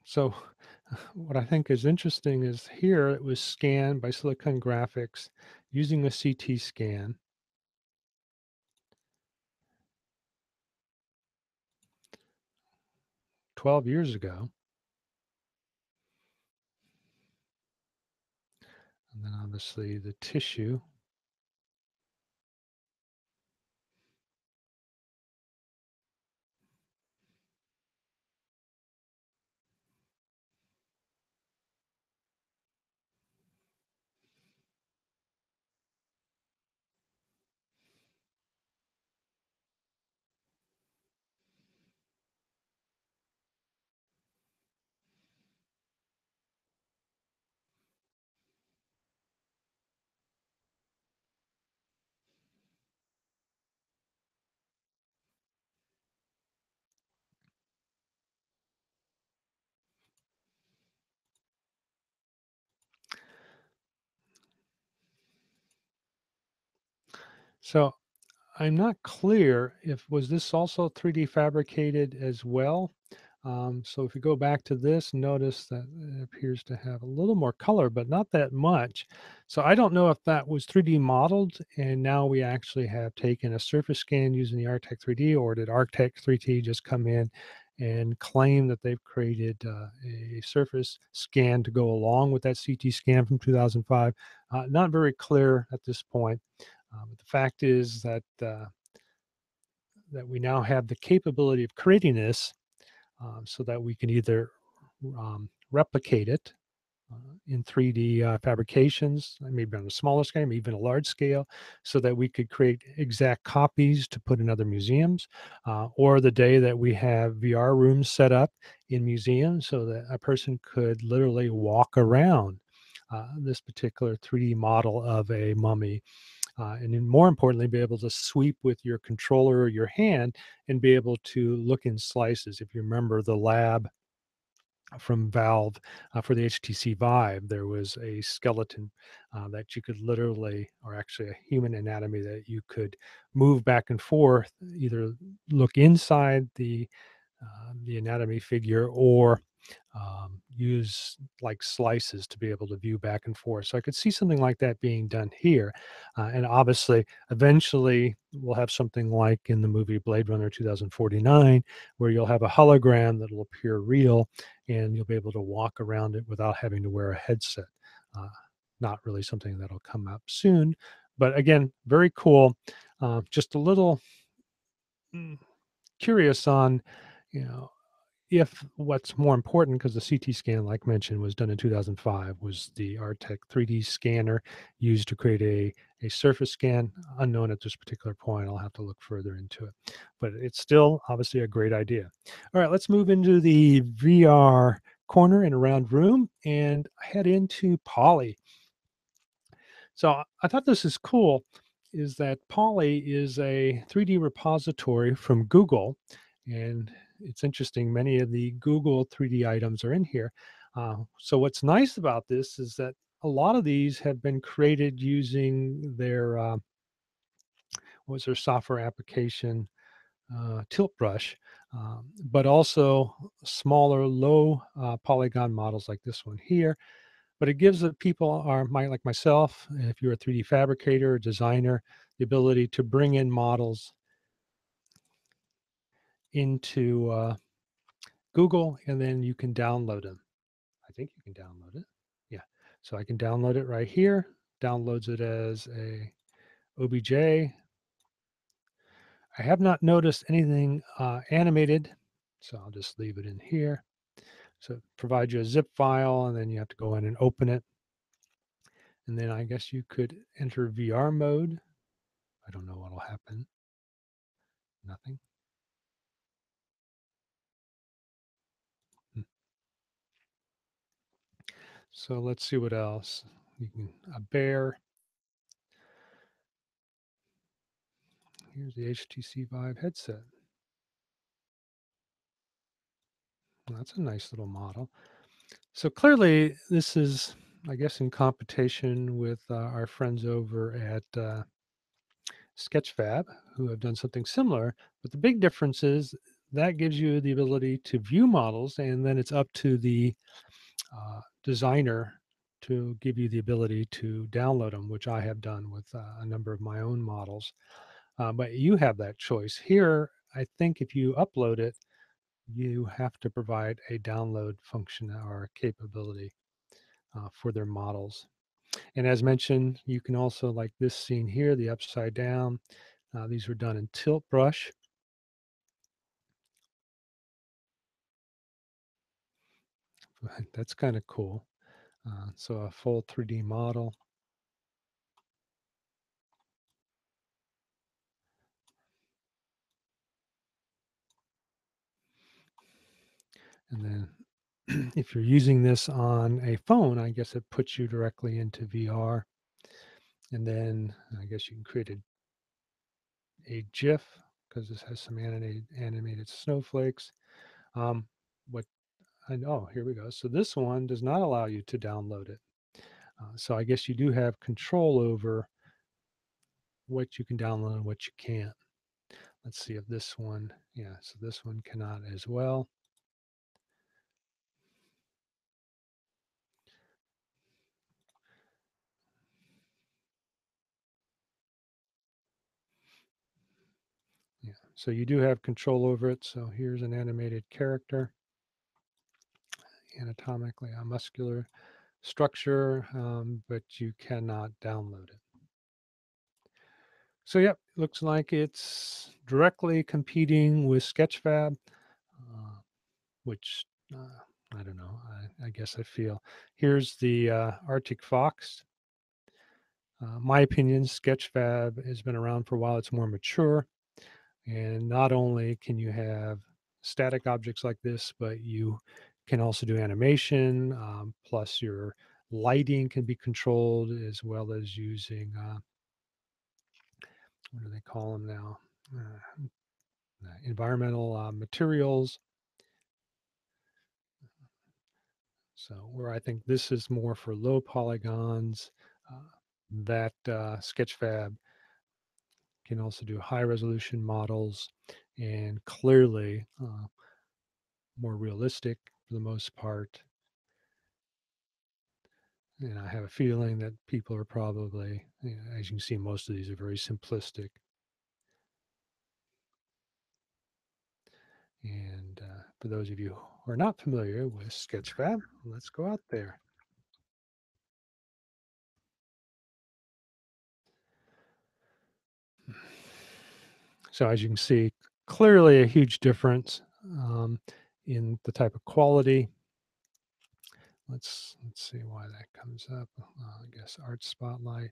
So What I think is interesting is here it was scanned by Silicon Graphics using a CT scan. 12 years ago. And then obviously the tissue. So I'm not clear if was this also 3D fabricated as well. So if you go back to this, notice that it appears to have a little more color, but not that much. So I don't know if that was 3D modeled and now we actually have taken a surface scan using the Architect 3D, or did Architect 3D just come in and claim that they've created a surface scan to go along with that CT scan from 2005? Not very clear at this point. But the fact is that that we now have the capability of creating this so that we can either replicate it in 3D fabrications, maybe on a smaller scale, maybe even a large scale, so that we could create exact copies to put in other museums, or the day that we have VR rooms set up in museums so that a person could literally walk around this particular 3D model of a mummy, and then more importantly, be able to sweep with your controller or your hand and be able to look in slices. If you remember the lab from Valve for the HTC Vive, there was a skeleton that you could literally, or actually a human anatomy that you could move back and forth, either look inside the anatomy figure, or use like slices to be able to view back and forth. So I could see something like that being done here. And obviously, eventually, we'll have something like in the movie Blade Runner 2049, where you'll have a hologram that will appear real and you'll be able to walk around it without having to wear a headset. Uh, Not really something that'll come up soon. But again, very cool. Just a little curious on, you know, if what's more important, because the CT scan, like mentioned, was done in 2005, was the Artec 3D scanner used to create a surface scan. Unknown at this particular point. I'll have to look further into it, but it's still obviously a great idea. All right, let's move into the VR corner and around room and head into Poly. So I thought this is cool, is that Poly is a 3D repository from Google. And it's interesting, many of the Google 3D items are in here. So what's nice about this is that a lot of these have been created using their, what was their software application, tilt brush, but also smaller, low polygon models like this one here. But it gives the people like myself, if you're a 3D fabricator or designer, the ability to bring in models into Google, and then you can download them. I think you can download it. Yeah. So I can download it right here. Downloads it as a OBJ. I have not noticed anything animated, so I'll just leave it in here. So it provides you a zip file, and then you have to go in and open it. And then I guess you could enter VR mode. I don't know what'll happen. Nothing. Hmm. So let's see what else. You can a bear. Here's the HTC Vive headset. Well, that's a nice little model. So clearly, this is, I guess, in competition with our friends over at Sketchfab, who have done something similar. But the big difference is that gives you the ability to view models, and then it's up to the designer to give you the ability to download them, which I have done with a number of my own models. But you have that choice. Here, I think if you upload it, you have to provide a download function or capability for their models. And as mentioned, you can also, like this scene here, the upside down, these were done in tilt brush. That's kind of cool. So a full 3D model. And then if you're using this on a phone, I guess it puts you directly into VR. And then I guess you can create a GIF because this has some animated snowflakes. What oh, here we go. So this one does not allow you to download it. So I guess you do have control over what you can download and what you can't. Let's see if this one, yeah, so this one cannot as well. Yeah, so you do have control over it. So here's an animated character, anatomically a muscular structure, but you cannot download it. So yep, looks like it's directly competing with Sketchfab, which I don't know. I guess I feel. Here's the Arctic Fox. My opinion, Sketchfab has been around for a while. It's more mature. And not only can you have static objects like this, but you can also do animation, plus your lighting can be controlled as well as using, what do they call them now? Environmental materials. So where I think this is more for low polygons, that Sketchfab can also do high resolution models and clearly more realistic for the most part. And I have a feeling that people are probably, you know, as you can see, most of these are very simplistic. And for those of you who are not familiar with Sketchfab, let's go out there. So as you can see, clearly a huge difference in the type of quality. Let's see why that comes up. I guess Art Spotlight.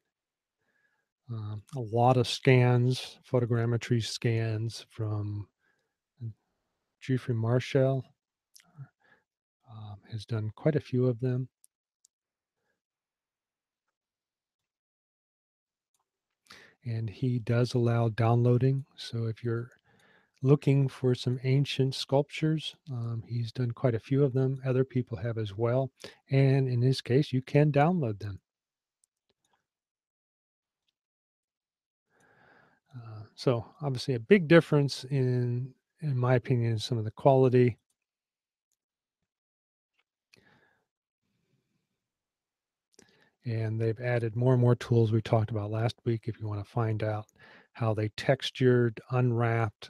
A lot of scans, photogrammetry scans from Jeffrey Marshall has done quite a few of them. And he does allow downloading. So if you're looking for some ancient sculptures, he's done quite a few of them. Other people have as well. And in this case, you can download them. So obviously a big difference in my opinion, some of the quality. And they've added more and more tools we talked about last week. If you want to find out how they textured, unwrapped,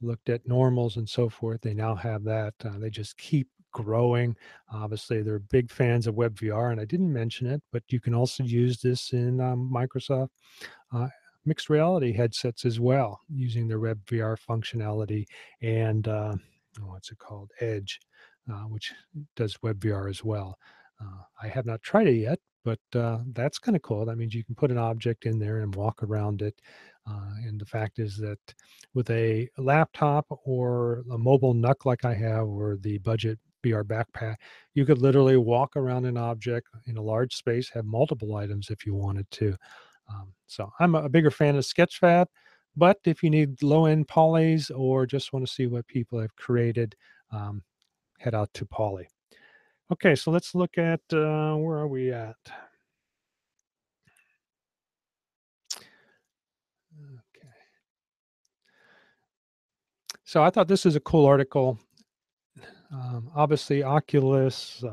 looked at normals and so forth, they now have that. They just keep growing. Obviously, they're big fans of WebVR, and I didn't mention it, but you can also use this in Microsoft mixed reality headsets as well, using their WebVR functionality and what's it called, Edge, which does WebVR as well. I have not tried it yet, but that's kind of cool. That means you can put an object in there and walk around it. And the fact is that with a laptop or a mobile NUC like I have, or the budget VR backpack, you could literally walk around an object in a large space, have multiple items if you wanted to. So I'm a bigger fan of Sketchfab, but if you need low-end polys or just want to see what people have created, head out to Poly. Okay, so let's look at, where are we at? Okay. So I thought this is a cool article. Obviously, Oculus, the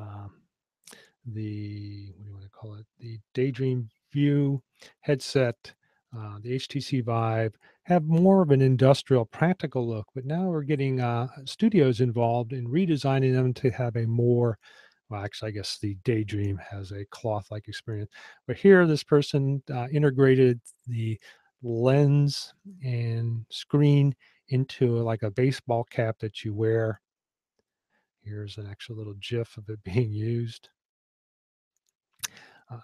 what do you want to call it? The Daydream View headset, the HTC Vive have more of an industrial, practical look. But now we're getting studios involved in redesigning them to have a more well, actually, I guess the Daydream has a cloth-like experience. But here, this person integrated the lens and screen into like a baseball cap that you wear. Here's an actual little GIF of it being used.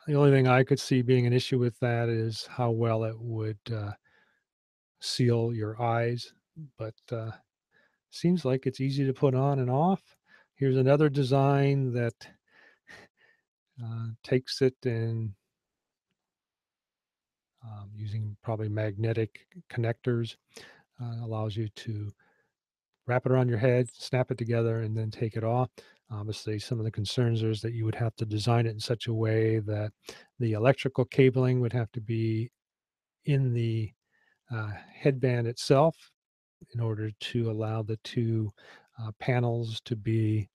The only thing I could see being an issue with that is how well it would seal your eyes, but seems like it's easy to put on and off. Here's another design that takes it and using probably magnetic connectors allows you to wrap it around your head, snap it together, and then take it off. Obviously, some of the concerns is that you would have to design it in such a way that the electrical cabling would have to be in the headband itself in order to allow the two panels to be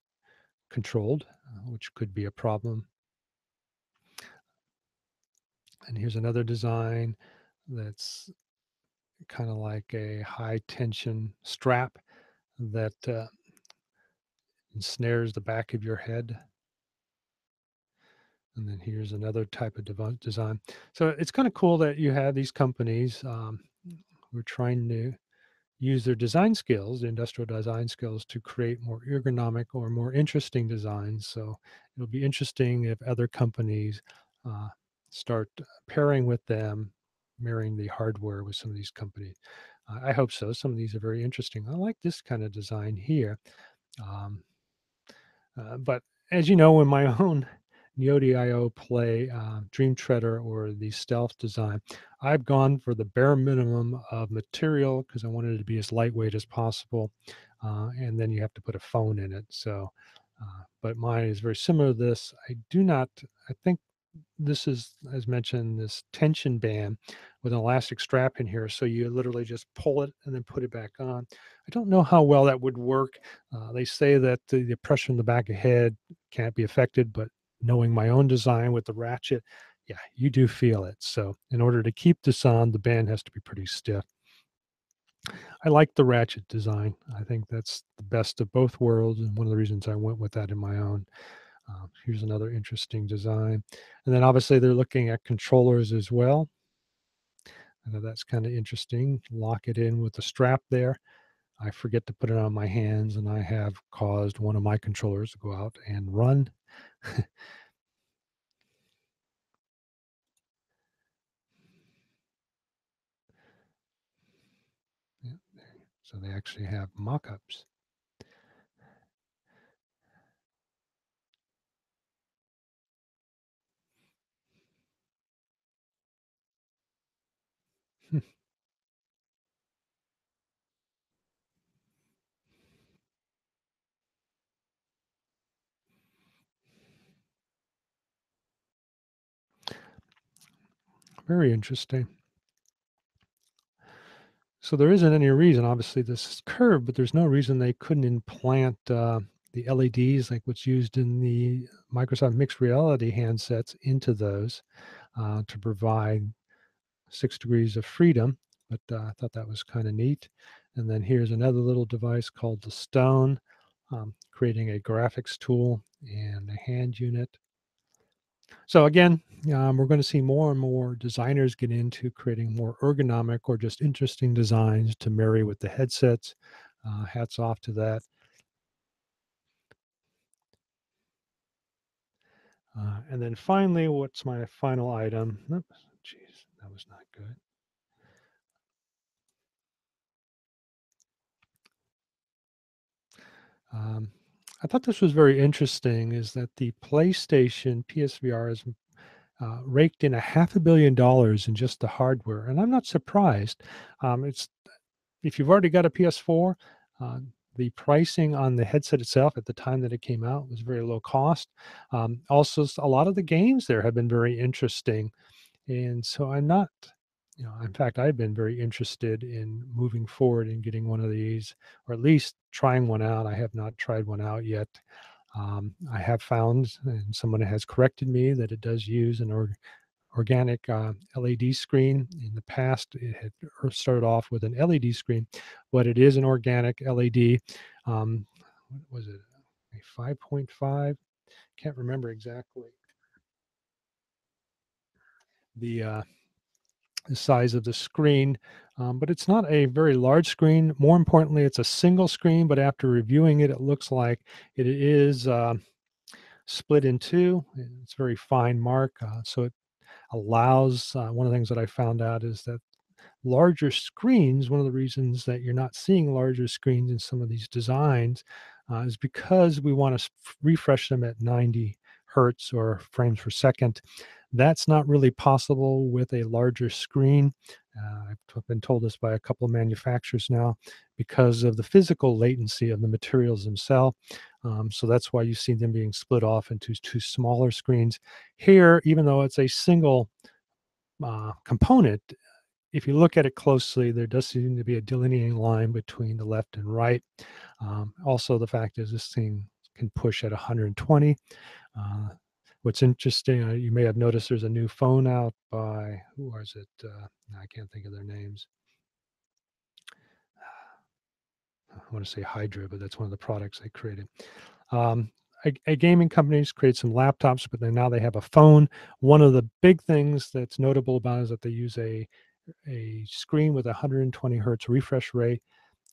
controlled, which could be a problem. And here's another design that's kind of like a high tension strap that ensnares the back of your head. And then here's another type of design. So it's kind of cool that you have these companies. We're trying to use their design skills, the industrial design skills, to create more ergonomic or more interesting designs. So it'll be interesting if other companies start pairing with them, marrying the hardware with some of these companies. I hope so. Some of these are very interesting. I like this kind of design here. But as you know, in my own Neo.io play, Dream Treader or the stealth design, I've gone for the bare minimum of material because I wanted it to be as lightweight as possible. And then you have to put a phone in it. So, but mine is very similar to this. I think this is, as mentioned, this tension band with an elastic strap in here. So you literally just pull it and then put it back on. I don't know how well that would work. They say that the pressure in the back of the head can't be affected, but knowing my own design with the ratchet, yeah, you do feel it. So in order to keep this on, the band has to be pretty stiff. I like the ratchet design. I think that's the best of both worlds, and one of the reasons I went with that in my own. Here's another interesting design. And then obviously they're looking at controllers as well. I know that's kind of interesting. Lock it in with the strap there. I forget to put it on my hands, and I have caused one of my controllers to go out and run. Yeah, so they actually have mock-ups. Very interesting. So there isn't any reason, obviously this is curved, but there's no reason they couldn't implant the LEDs like what's used in the Microsoft mixed reality handsets into those to provide 6 degrees of freedom. But I thought that was kind of neat. And then here's another little device called the Stone, creating a graphics tool and a hand unit. So again, we're going to see more and more designers get into creating more ergonomic or just interesting designs to marry with the headsets. Hats off to that. And then finally, what's my final item? Oops, geez, that was not good. I thought this was very interesting is that the PlayStation PSVR has raked in $500 million in just the hardware. And I'm not surprised. It's if you've already got a PS4, the pricing on the headset itself at the time that it came out was very low cost. Also, a lot of the games there have been very interesting. And so I'm not in fact, I've been very interested in moving forward and getting one of these, or at least trying one out. I have not tried one out yet. I have found, and someone has corrected me, that it does use an organic LED screen. In the past, it had started off with an LED screen, but it is an organic LED. What was it? A 5.5? Can't remember exactly the size of the screen, but it's not a very large screen. More importantly, it's a single screen, but after reviewing it, it looks like it is split in two. It's very fine mark, so it allows, one of the things that I found out is that larger screens, one of the reasons that you're not seeing larger screens in some of these designs is because we want to refresh them at 90 hertz or frames per second. That's not really possible with a larger screen. I've been told this by a couple of manufacturers now because of the physical latency of the materials themselves. So that's why you see them being split off into two smaller screens. Here, even though it's a single component, if you look at it closely, there does seem to be a delineating line between the left and right. Also, the fact is this thing can push at 120. What's interesting, you may have noticed there's a new phone out by, who was it? I can't think of their names. I want to say Hydra, but that's one of the products they created. A gaming companies create some laptops, but then now they have a phone. One of the big things that's notable about it is that they use a screen with 120 hertz refresh rate.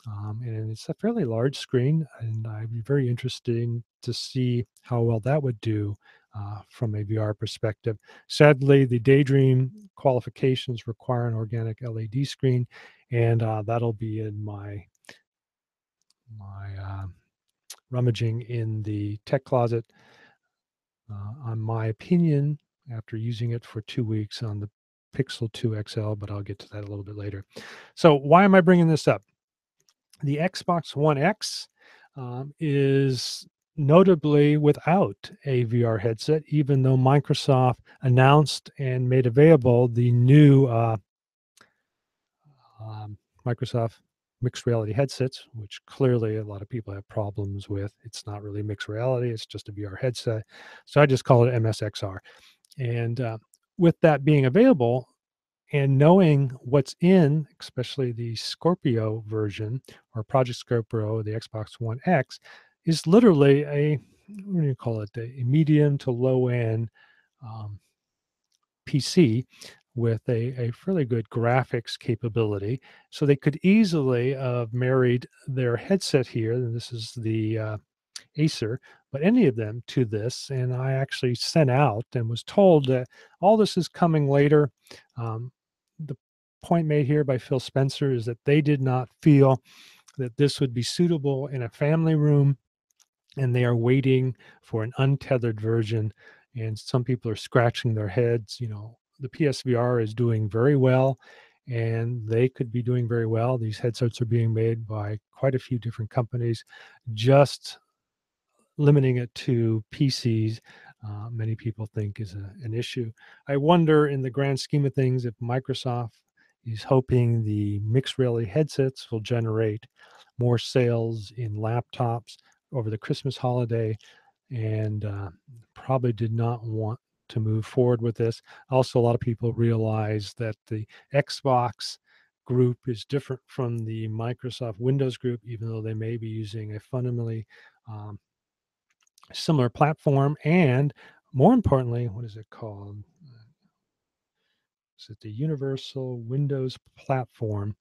And it's a fairly large screen, and I'd be very interested to see how well that would do from a VR perspective. Sadly, the Daydream qualifications require an organic LED screen, and that'll be in my rummaging in the tech closet. On my opinion, after using it for 2 weeks on the Pixel 2 XL, but I'll get to that a little bit later. So why am I bringing this up? The Xbox One X is notably without a VR headset, even though Microsoft announced and made available the new Microsoft mixed reality headsets, which clearly a lot of people have problems with. It's not really mixed reality, it's just a VR headset. So I just call it MSXR. And with that being available, and knowing what's in, especially the Scorpio version or Project Scorpio, the Xbox One X, is literally a, what do you call it, a medium to low end PC with a fairly good graphics capability. So they could easily have married their headset here, and this is the Acer, but any of them to this. And I actually sent out and was told that all this is coming later. The point made here by Phil Spencer is that they did not feel that this would be suitable in a family room, and they are waiting for an untethered version. And some people are scratching their heads. The PSVR is doing very well, and they could be doing very well. These headsets are being made by quite a few different companies. Just limiting it to PCs, many people think is an issue. I wonder, in the grand scheme of things, if Microsoft is hoping the mixed reality headsets will generate more sales in laptops over the Christmas holiday, and probably did not want to move forward with this. Also, a lot of people realize that the Xbox group is different from the Microsoft Windows group, even though they may be using a fundamentally similar platform, and more importantly, what is it called? Is it the Universal Windows Platform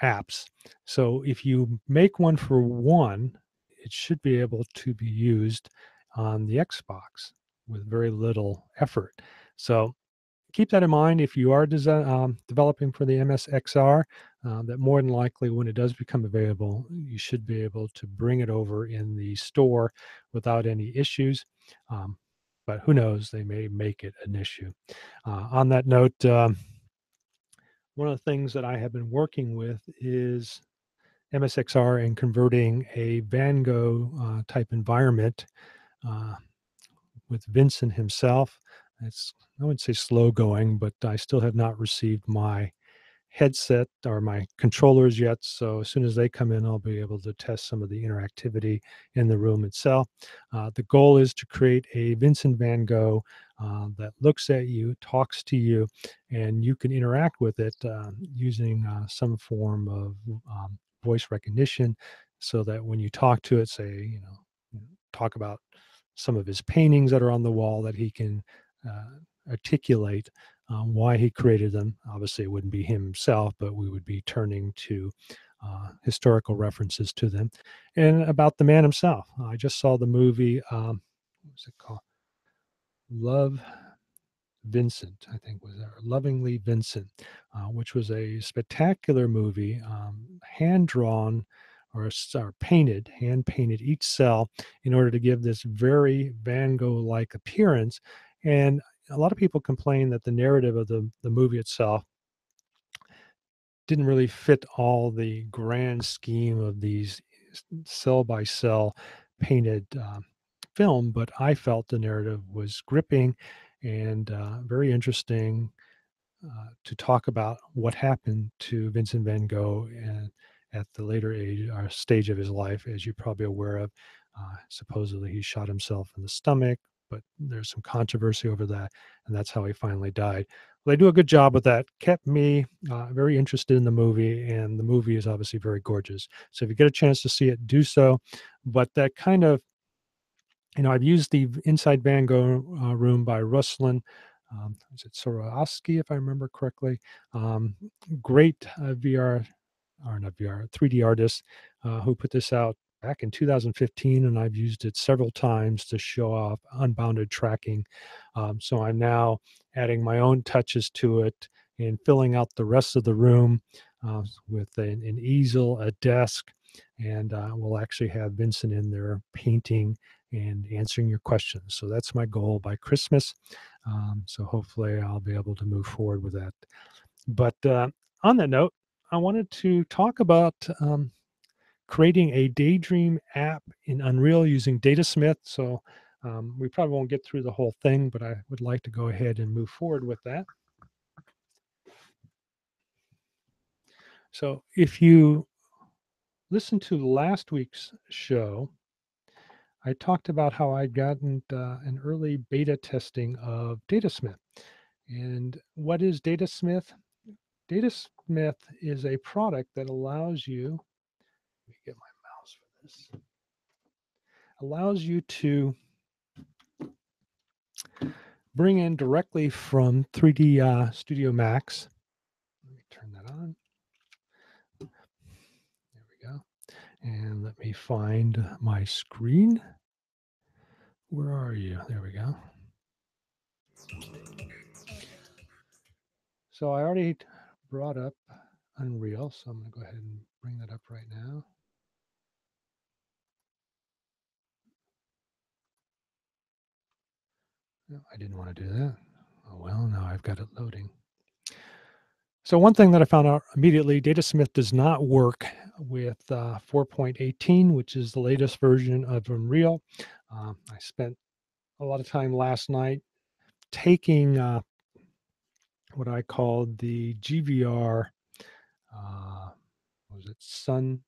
apps? So if you make one for one, it should be able to be used on the Xbox with very little effort. So keep that in mind if you are developing for the MSXR, that more than likely when it does become available, you should be able to bring it over in the store without any issues. But who knows, they may make it an issue. On that note, one of the things that I have been working with is MSXR and converting a Van Gogh type environment with Vincent himself. It's, I wouldn't say slow going, but I still have not received my headset or my controllers yet. So as soon as they come in, I'll be able to test some of the interactivity in the room itself. The goal is to create a Vincent van Gogh that looks at you, talks to you, and you can interact with it using some form of voice recognition, so that when you talk to it, say, talk about some of his paintings that are on the wall, that he can articulate why he created them. Obviously, it wouldn't be him himself, but we would be turning to historical references to them, and about the man himself. I just saw the movie, what was it called? Love Vincent, I think was there, Lovingly Vincent, which was a spectacular movie, hand drawn or painted, hand painted each cell in order to give this very Van Gogh like appearance. And a lot of people complain that the narrative of the movie itself didn't really fit all the grand scheme of these cell by cell painted film, but I felt the narrative was gripping and very interesting to talk about what happened to Vincent van Gogh and at the later age or stage of his life. As you're probably aware of, supposedly he shot himself in the stomach, but there's some controversy over that, and that's how he finally died. Well, they do a good job with that. Kept me very interested in the movie, and the movie is obviously very gorgeous. So if you get a chance to see it, do so. But that kind of, I've used the Inside Van Gogh room by Ruslan. Is it Swarovski, if I remember correctly? Great VR, or not VR, 3D artist who put this out back in 2015, and I've used it several times to show off unbounded tracking. So I'm now adding my own touches to it and filling out the rest of the room with an easel, a desk, and we'll actually have Vincent in there painting and answering your questions. So that's my goal by Christmas. So hopefully I'll be able to move forward with that. But on that note, I wanted to talk about creating a Daydream app in Unreal using Datasmith. So we probably won't get through the whole thing, but I would like to go ahead and move forward with that. So if you listen to last week's show, I talked about how I'd gotten an early beta testing of Datasmith. And what is Datasmith? Datasmith is a product that allows you, let me get my mouse for this, allows you to bring in directly from 3D Studio Max. Let me turn that on. There we go. And let me find my screen. Where are you? There we go. So I already brought up Unreal, so I'm going to go ahead and bring that up right now. No, I didn't want to do that. Oh, well, now I've got it loading. So one thing that I found out immediately, Datasmith does not work with 4.18, which is the latest version of Unreal. I spent a lot of time last night taking what I called the GVR, what was it, Sun?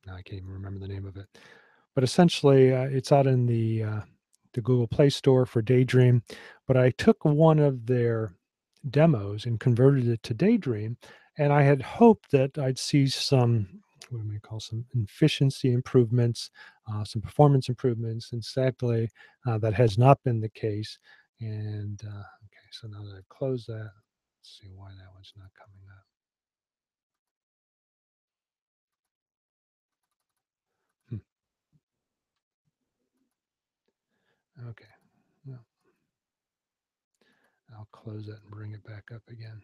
No, I can't even remember the name of it. But essentially, it's out in the Google Play Store for Daydream. But I took one of their demos and converted it to Daydream, and I had hoped that I'd see some, what do we call, some efficiency improvements, some performance improvements, and sadly that has not been the case. And okay, so now that I've closed that, let's see why that one's not coming up. Okay, well, I'll close that and bring it back up again.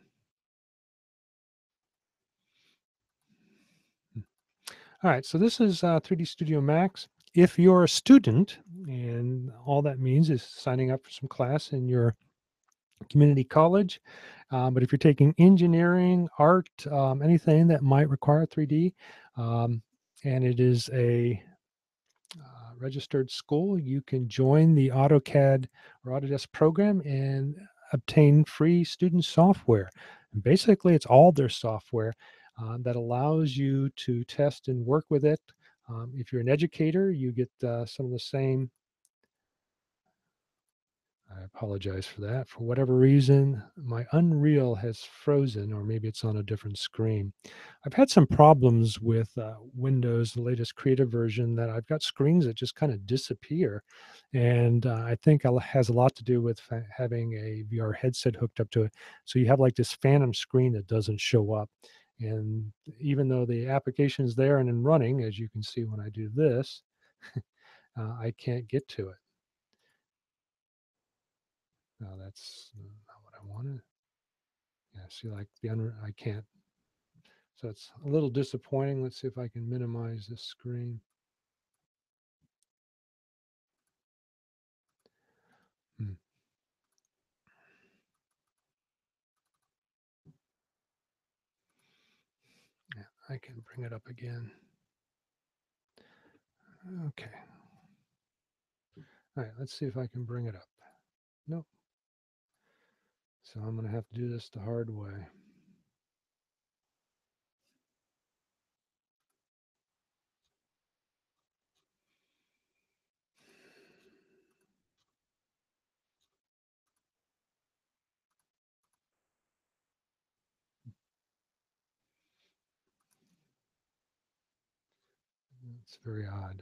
All right, so this is 3D Studio Max. If you're a student, and all that means is signing up for some class in your community college, but if you're taking engineering, art, anything that might require 3D, and it is a registered school, you can join the AutoCAD or Autodesk program and obtain free student software. And basically, it's all their software that allows you to test and work with it. If you're an educator, you get some of the same. I apologize for that. For whatever reason, my Unreal has frozen, or maybe it's on a different screen. I've had some problems with Windows, the latest creative version, that I've got screens that just kind of disappear. And I think it has a lot to do with having a VR headset hooked up to it. So you have like this phantom screen that doesn't show up. And even though the application is there and running, as you can see when I do this, I can't get to it. No, that's not what I wanted. Yeah, see, like I can't. So it's a little disappointing. Let's see if I can minimize this screen. Hmm. Yeah, I can bring it up again. Okay. All right, let's see if I can bring it up. Nope. So I'm going to have to do this the hard way. It's very odd.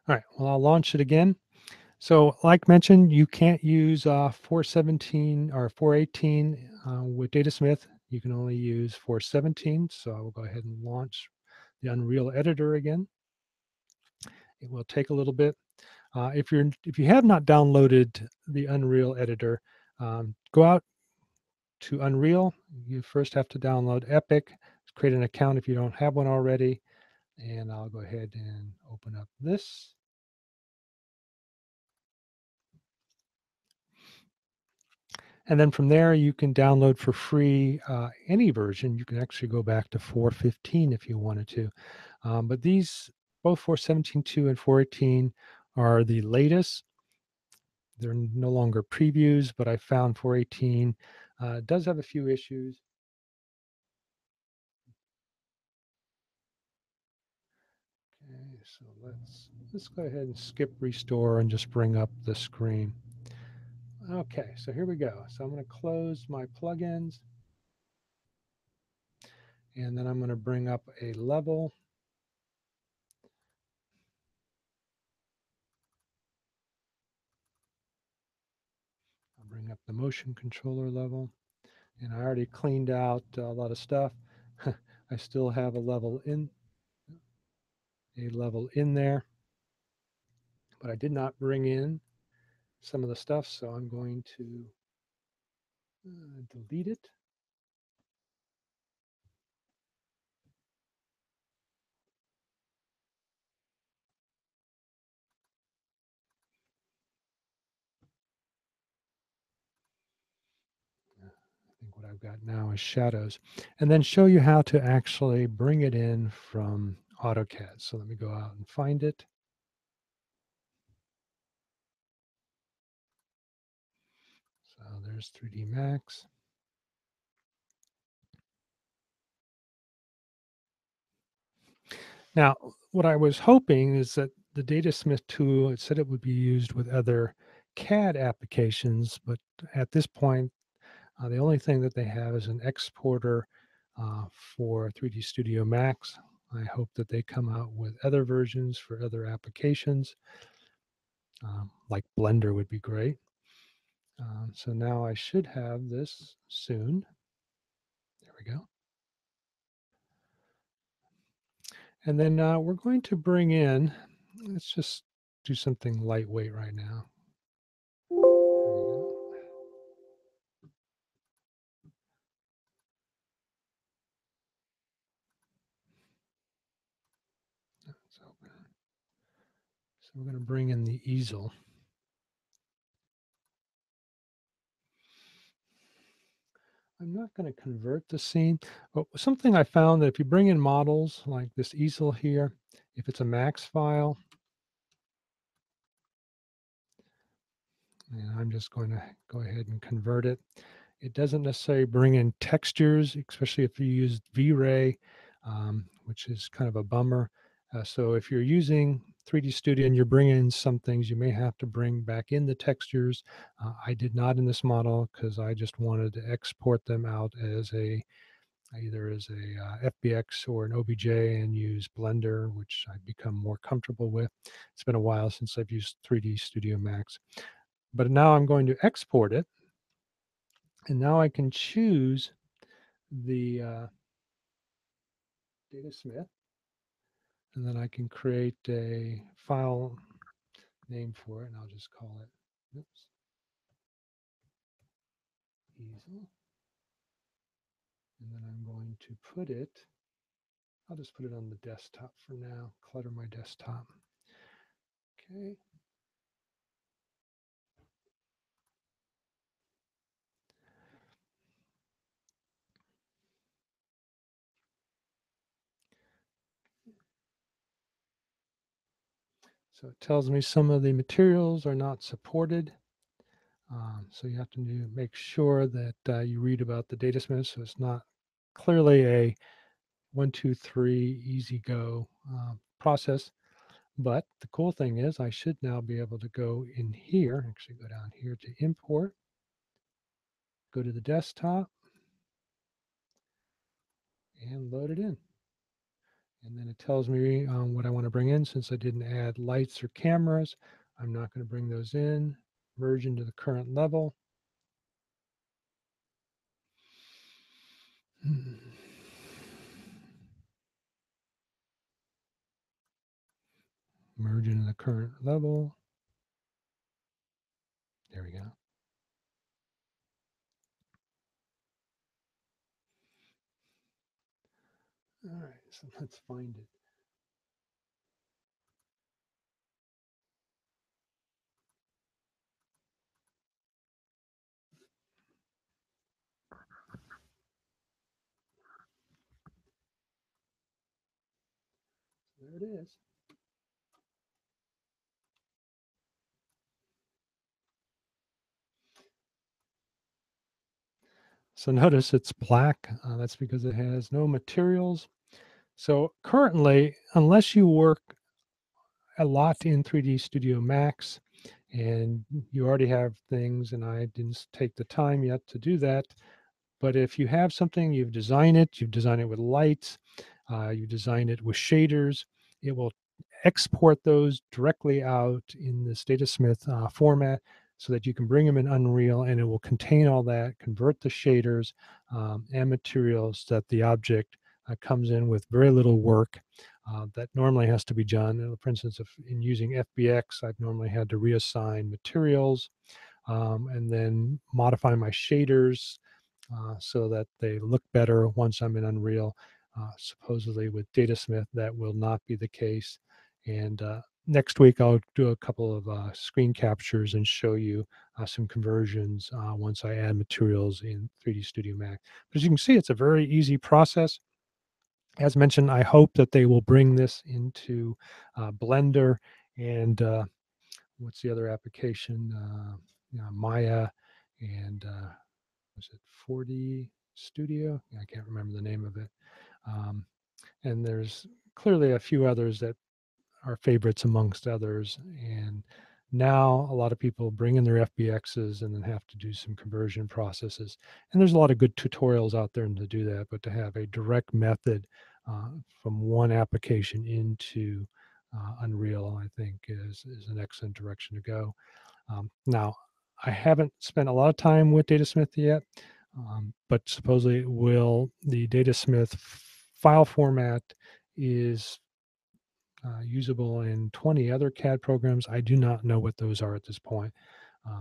All right, well, I'll launch it again. So like mentioned, you can't use 417 or 418 with Datasmith. You can only use 417. So I will go ahead and launch the Unreal Editor again. It will take a little bit. If you have not downloaded the Unreal Editor, go out to Unreal. You first have to download Epic, create an account if you don't have one already, and I'll go ahead and open up this. And then from there, you can download for free any version. You can actually go back to 4.15 if you wanted to. But these, both 4.17.2 and 4.18 are the latest. They're no longer previews, but I found 4.18 does have a few issues. Okay, so let's go ahead and skip restore and just bring up the screen. Okay, so here we go. So I'm going to close my plugins, and then I'm going to bring up a level. I'll bring up the motion controller level, and I already cleaned out a lot of stuff. I still have a level in there, but I did not bring in some of the stuff, so I'm going to delete it. I think what I've got now is shadows, and then show you how to actually bring it in from AutoCAD. So let me go out and find it. So there's 3D Max. Now, what I was hoping is that the Datasmith tool, it said it would be used with other CAD applications, but at this point, the only thing that they have is an exporter for 3D Studio Max. I hope that they come out with other versions for other applications, like Blender would be great. So now I should have this soon. There we go. And then we're going to bring in, let's just do something lightweight right now. There we go. That's open. So we're going to bring in the easel. I'm not going to convert the scene, but something I found that if you bring in models like this easel here, if it's a max file, and I'm just going to go ahead and convert it. It doesn't necessarily bring in textures, especially if you use V-Ray, which is kind of a bummer. So if you're using 3D Studio and you're bringing in some things, you may have to bring back in the textures. I did not in this model because I just wanted to export them out as either as a FBX or an OBJ and use Blender, which I've become more comfortable with. It's been a while since I've used 3D Studio Max. But now I'm going to export it. And now I can choose the Datasmith. And then I can create a file name for it. And I'll just call it, oops, easel. And then I'm going to put it, I'll just put it on the desktop for now, clutter my desktop. Okay. So it tells me some of the materials are not supported. So you have to make sure that you read about the Datasmith. So it's not clearly a 1, 2, 3 easy go process. But the cool thing is I should now be able to go in here, actually go down here to import, go to the desktop and load it in. And then it tells me what I want to bring in. Since I didn't add lights or cameras, I'm not going to bring those in. Merge into the current level. Merge into the current level. There we go. All right, so let's find it. There it is. So notice it's black. That's because it has no materials. So currently, unless you work a lot in 3D Studio Max and you already have things, and I didn't take the time yet to do that, but if you have something, you've designed it with lights, you design it with shaders, it will export those directly out in this Datasmith format so that you can bring them in Unreal, and it will contain all that, convert the shaders and materials that the object comes in with very little work that normally has to be done. For instance, if in using FBX, I've normally had to reassign materials and then modify my shaders so that they look better once I'm in Unreal. Supposedly with Datasmith, that will not be the case. And next week, I'll do a couple of screen captures and show you some conversions once I add materials in 3D Studio Max. But as you can see, it's a very easy process. As mentioned, I hope that they will bring this into Blender and what's the other application? Maya and was it 4D Studio? I can't remember the name of it. And there's clearly a few others that are favorites amongst others. And now a lot of people bring in their FBXs and then have to do some conversion processes. And there's a lot of good tutorials out there to do that, but to have a direct method from one application into Unreal, I think is an excellent direction to go. Now, I haven't spent a lot of time with Datasmith yet, but supposedly the Datasmith file format is usable in 20 other CAD programs. I do not know what those are at this point.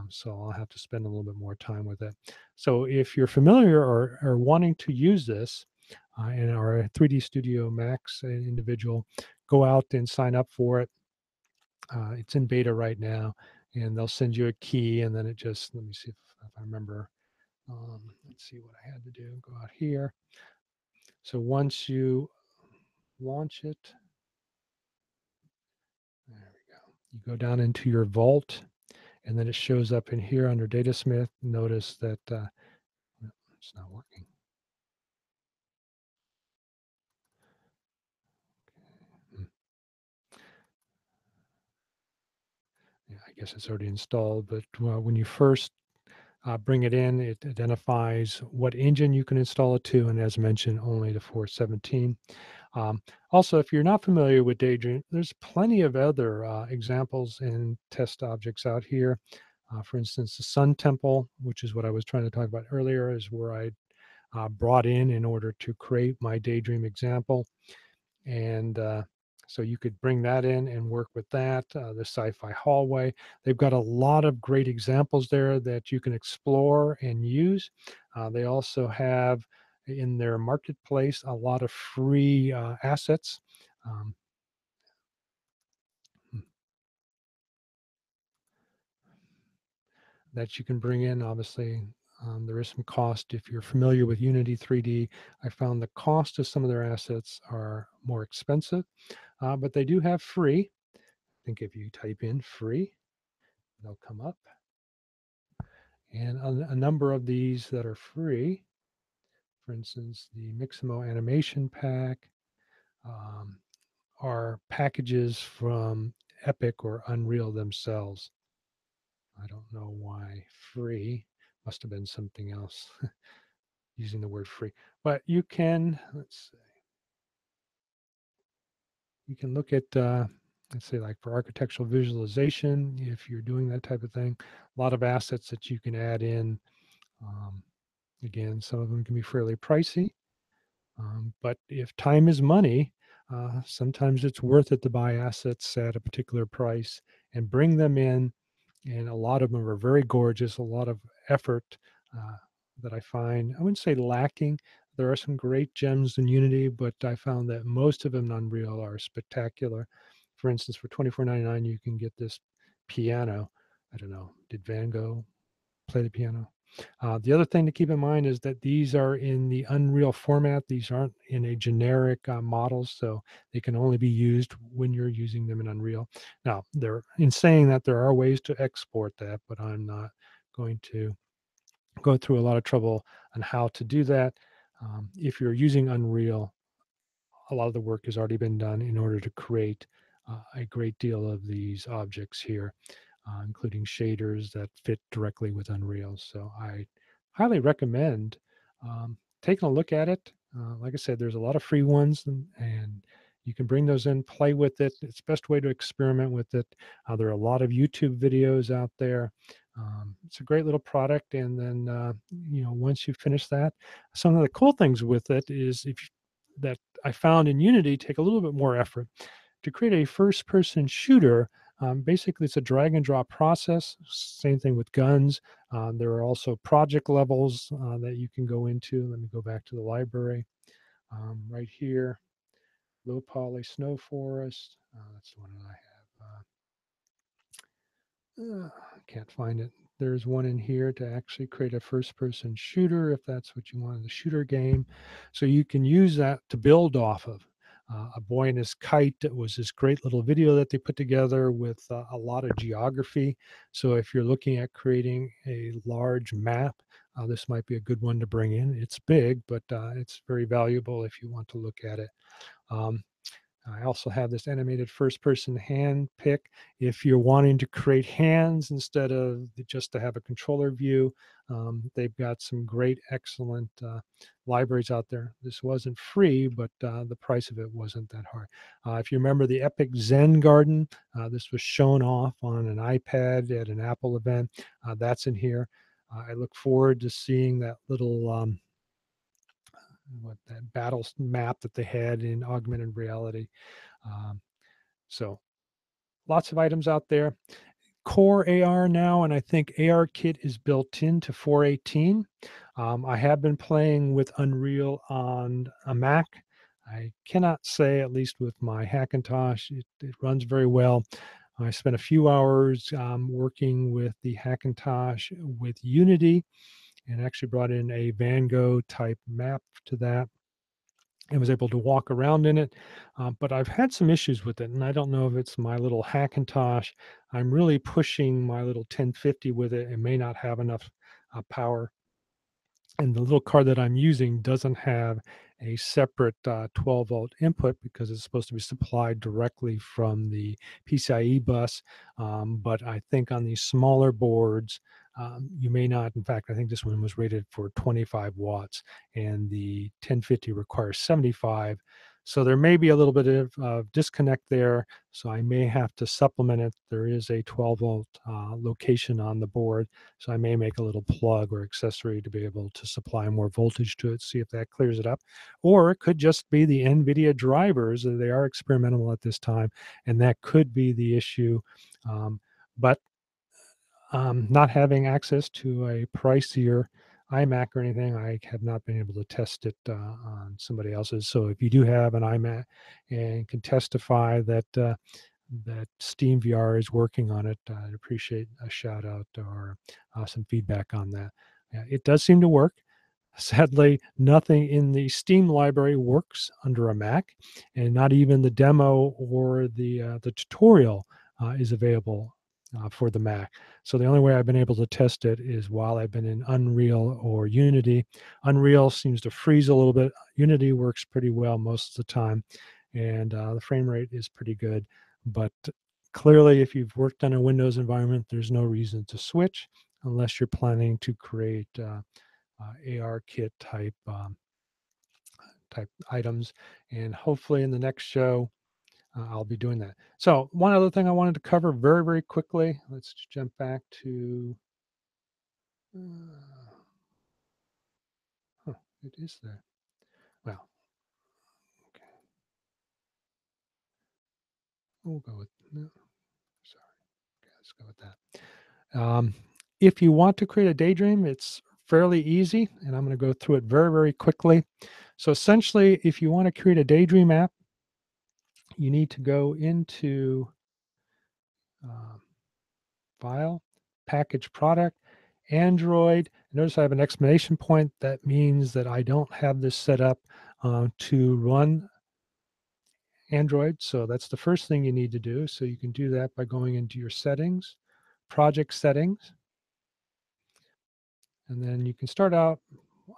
So I'll have to spend a little bit more time with it. So if you're familiar or wanting to use this and are a 3D Studio Max individual, go out and sign up for it. It's in beta right now, and they'll send you a key, and then it just, let me see if I remember Let's see what I had to do. Go out here. So once you launch it, there we go. You go down into your vault, and then it shows up in here under Datasmith. Notice that it's not working. Yeah, I guess it's already installed, but when you first bring it in, it identifies what engine you can install it to, and as mentioned, only the 417. Also, if you're not familiar with Daydream, there's plenty of other examples and test objects out here. For instance, the Sun Temple, which is what I was trying to talk about earlier, is where I brought in order to create my Daydream example. And so you could bring that in and work with that. The sci-fi hallway, they've got a lot of great examples there that you can explore and use. They also have in their marketplace a lot of free assets. Um, that you can bring in. Obviously, there is some cost. If you're familiar with Unity 3D, I found the cost of some of their assets are more expensive, but they do have free. I think if you type in free, they'll come up. And a number of these that are free, for instance, the Mixamo animation pack, are packages from Epic or Unreal themselves. I don't know why free, must have been something else using the word free, but you can, let's see, you can look at, let's say like for architectural visualization, if you're doing that type of thing, a lot of assets that you can add in. Again, some of them can be fairly pricey, but if time is money, sometimes it's worth it to buy assets at a particular price and bring them in. And a lot of them are very gorgeous, a lot of effort that I find, I wouldn't say lacking. There are some great gems in Unity, but I found that most of them in Unreal are spectacular. For instance, for $24.99, you can get this piano. I don't know, did Van Gogh play the piano? The other thing to keep in mind is that these are in the Unreal format. These aren't in a generic model, so they can only be used when you're using them in Unreal. Now, in saying that, there are ways to export that, but I'm not going to go through a lot of trouble on how to do that. If you're using Unreal, a lot of the work has already been done in order to create a great deal of these objects here, including shaders that fit directly with Unreal. So I highly recommend taking a look at it. Like I said, there's a lot of free ones, and you can bring those in, play with it. It's the best way to experiment with it. There are a lot of YouTube videos out there. It's a great little product. And then, once you finish that, some of the cool things with it is that I found in Unity take a little bit more effort. To create a first-person shooter, basically it's a drag and drop process. Same thing with guns. There are also project levels that you can go into. Let me go back to the library. Right here, low poly snow forest. That's the one that I have. I can't find it. There's one in here to actually create a first-person shooter if that's what you want in the shooter game. So you can use that to build off of. A Boy and His Kite, that was this great little video that they put together with a lot of geography. So if you're looking at creating a large map, this might be a good one to bring in. It's big, but it's very valuable if you want to look at it. I also have this animated first-person hand pick. If you're wanting to create hands instead of just to have a controller view, they've got some great, excellent libraries out there. This wasn't free, but the price of it wasn't that hard. If you remember the Epic Zen Garden, this was shown off on an iPad at an Apple event. That's in here. I look forward to seeing that little that battle map that they had in augmented reality. So lots of items out there. Core AR now, and I think ARKit is built into 418. I have been playing with Unreal on a Mac. I cannot say, at least with my Hackintosh, it runs very well. I spent a few hours working with the Hackintosh with Unity, and actually brought in a Van Gogh type map to that and was able to walk around in it. But I've had some issues with it, and I don't know if it's my little Hackintosh. I'm really pushing my little 1050 with it and may not have enough power. And the little card that I'm using doesn't have a separate 12 volt input because it's supposed to be supplied directly from the PCIe bus. But I think on these smaller boards, you may not. In fact, I think this one was rated for 25 watts and the 1050 requires 75. So there may be a little bit of disconnect there. So I may have to supplement it. There is a 12 volt location on the board. So I may make a little plug or accessory to be able to supply more voltage to it, see if that clears it up. Or it could just be the NVIDIA drivers. They are experimental at this time, and that could be the issue. But not having access to a pricier iMac or anything, I have not been able to test it on somebody else's. So if you do have an iMac and can testify that that SteamVR is working on it, I'd appreciate a shout out or some feedback on that. It does seem to work. Sadly, nothing in the Steam library works under a Mac, and not even the demo or the tutorial is available for the Mac. So the only way I've been able to test it is while I've been in Unreal or Unity. Unreal seems to freeze a little bit. Unity works pretty well most of the time, and the frame rate is pretty good. But clearly, if you've worked on a Windows environment, there's no reason to switch unless you're planning to create ARKit type items. And hopefully in the next show, I'll be doing that. So one other thing I wanted to cover very, very quickly. Let's jump back to, it is there. Well, okay. We'll go with, no, sorry. Okay, let's go with that. If you want to create a daydream, it's fairly easy, and I'm going to go through it very, very quickly. So essentially, if you want to create a daydream app, you need to go into File, Package Product, Android. Notice I have an exclamation point. That means that I don't have this set up to run Android. So that's the first thing you need to do. So you can do that by going into your settings, project settings. And then you can start out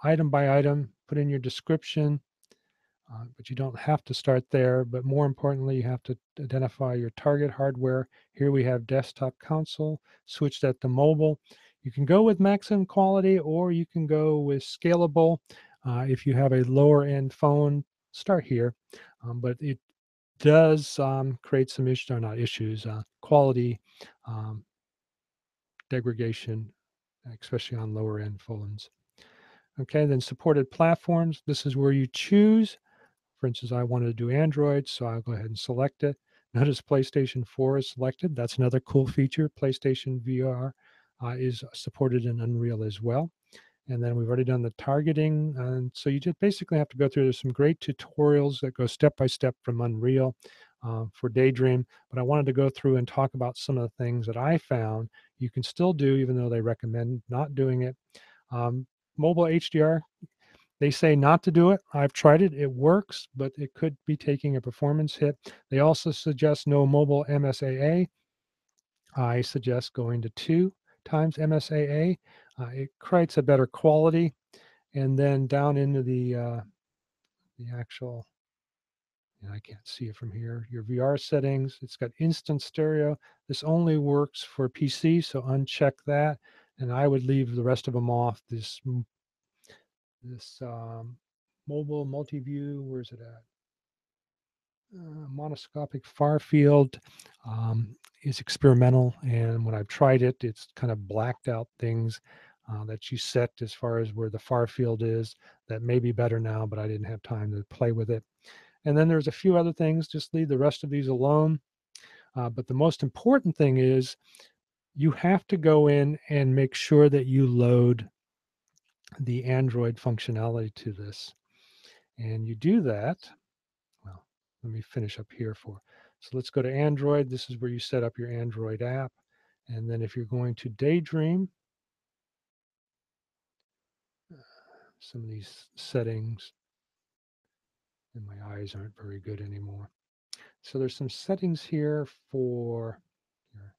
item by item, put in your description, but you don't have to start there. But more importantly, you have to identify your target hardware. Here we have desktop console, switch that to mobile. You can go with maximum quality or you can go with scalable. If you have a lower end phone, start here. But it does create some issues, or not issues, quality degradation, especially on lower end phones. Okay, then supported platforms. This is where you choose. For instance, I wanted to do Android, so I'll go ahead and select it. Notice PlayStation 4 is selected. That's another cool feature. PlayStation VR is supported in Unreal as well. And then we've already done the targeting. And so you just basically have to go through. There's some great tutorials that go step by step from Unreal for Daydream. But I wanted to go through and talk about some of the things that I found you can still do, even though they recommend not doing it. Mobile HDR, they say not to do it. I've tried it. It works, but it could be taking a performance hit. They also suggest no mobile MSAA. I suggest going to 2 times MSAA. It creates a better quality. And then down into the actual, I can't see it from here, your VR settings, it's got instant stereo. This only works for PC, so uncheck that. And I would leave the rest of them off. This mobile multi-view, where's it at? Monoscopic far field is experimental, and when I've tried it, it's kind of blacked out things that you set as far as where the far field is. That may be better now, but I didn't have time to play with it. And then there's a few other things. Just leave the rest of these alone. But the most important thing is you have to go in and make sure that you load the Android functionality to this. And you do that. Well, let me finish up here for. So let's go to Android. This is where you set up your Android app. And then if you're going to Daydream, some of these settings, and my eyes aren't very good anymore. So there's some settings here for your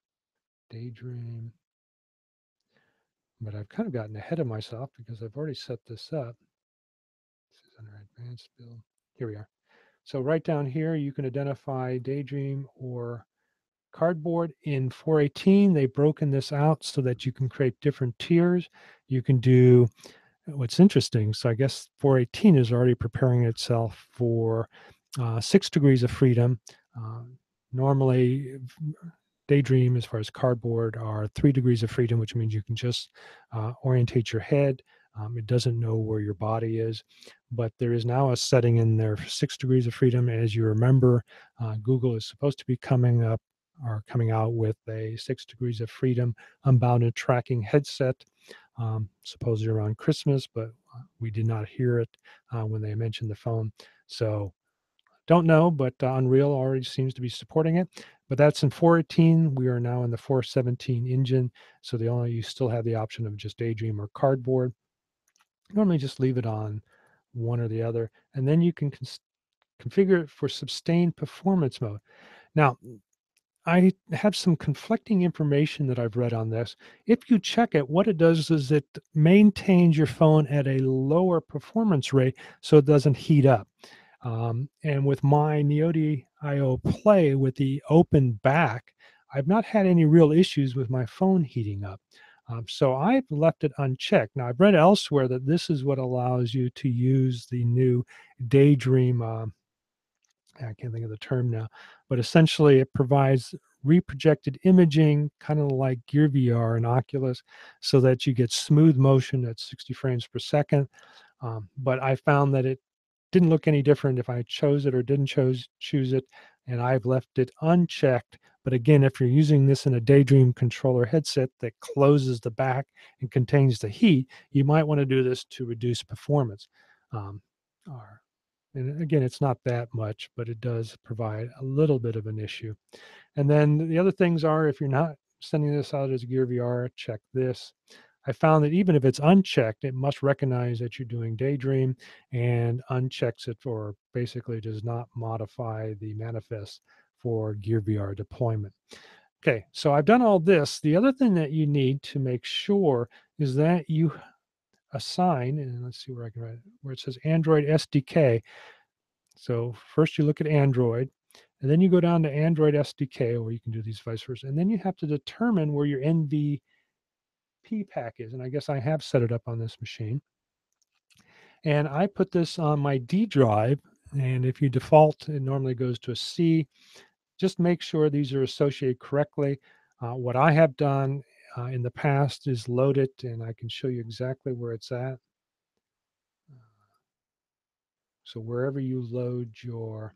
daydream, but I've kind of gotten ahead of myself because I've already set this up. This is under advanced build. Here we are. So right down here, you can identify daydream or cardboard. In 418, they've broken this out so that you can create different tiers. You can do what's interesting. So I guess 418 is already preparing itself for 6 degrees of freedom. Normally, daydream as far as cardboard are 3 degrees of freedom, which means you can just orientate your head. It doesn't know where your body is, but there is now a setting in there for 6 degrees of freedom. As you remember, Google is supposed to be coming out with a 6 degrees of freedom unbounded tracking headset, supposedly around Christmas, but we did not hear it when they mentioned the phone. So don't know, but Unreal already seems to be supporting it. But that's in 418. We are now in the 417 engine. So you still have the option of just Daydream or Cardboard. Normally just leave it on one or the other. And then you can configure it for sustained performance mode. Now, I have some conflicting information that I've read on this. If you check it, what it does is it maintains your phone at a lower performance rate so it doesn't heat up. And with my Neodi IO Play with the open back, I've not had any real issues with my phone heating up. So I've left it unchecked. Now, I've read elsewhere that this is what allows you to use the new Daydream, I can't think of the term now, but essentially it provides reprojected imaging, kind of like Gear VR and Oculus, so that you get smooth motion at 60 frames per second. But I found that it didn't look any different if I chose it or didn't choose it, and I've left it unchecked. But again, if you're using this in a Daydream controller headset that closes the back and contains the heat, you might want to do this to reduce performance. And again, it's not that much, but it does provide a little bit of an issue. And then the other things are, if you're not sending this out as Gear VR, check this. I found that even if it's unchecked, it must recognize that you're doing Daydream and unchecks it, or basically does not modify the manifest for Gear VR deployment. Okay, so I've done all this. The other thing that you need to make sure is that you assign, and let's see where I can write it, where it says Android SDK. So first you look at Android, and then you go down to Android SDK, or you can do these vice versa. And then you have to determine where your NVP pack is. And I guess I have set it up on this machine. And I put this on my D drive. And if you default, it normally goes to a C. Just make sure these are associated correctly. What I have done in the past is load it, and I can show you exactly where it's at. So wherever you load your,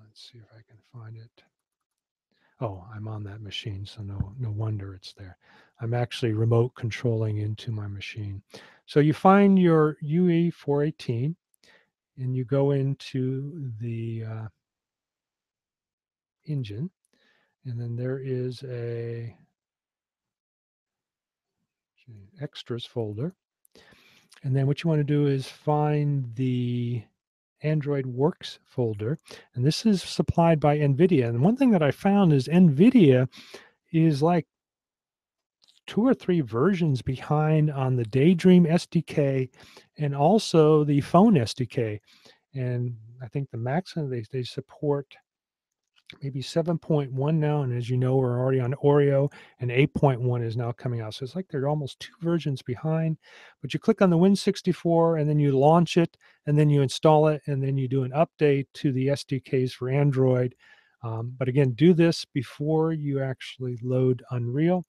let's see if I can find it. Oh, I'm on that machine, so no wonder it's there. I'm actually remote controlling into my machine. So you find your UE418, and you go into the engine, and then there is a extras folder. And then what you want to do is find the Android Works folder, and this is supplied by NVIDIA. And one thing that I found is NVIDIA is like 2 or 3 versions behind on the Daydream SDK and also the phone SDK. And I think the maximum they support maybe 7.1 now, and as you know, we're already on Oreo, and 8.1 is now coming out. So it's like they're almost 2 versions behind. But you click on the Win64, and then you launch it, and then you install it, and then you do an update to the SDKs for Android. But again, do this before you actually load Unreal.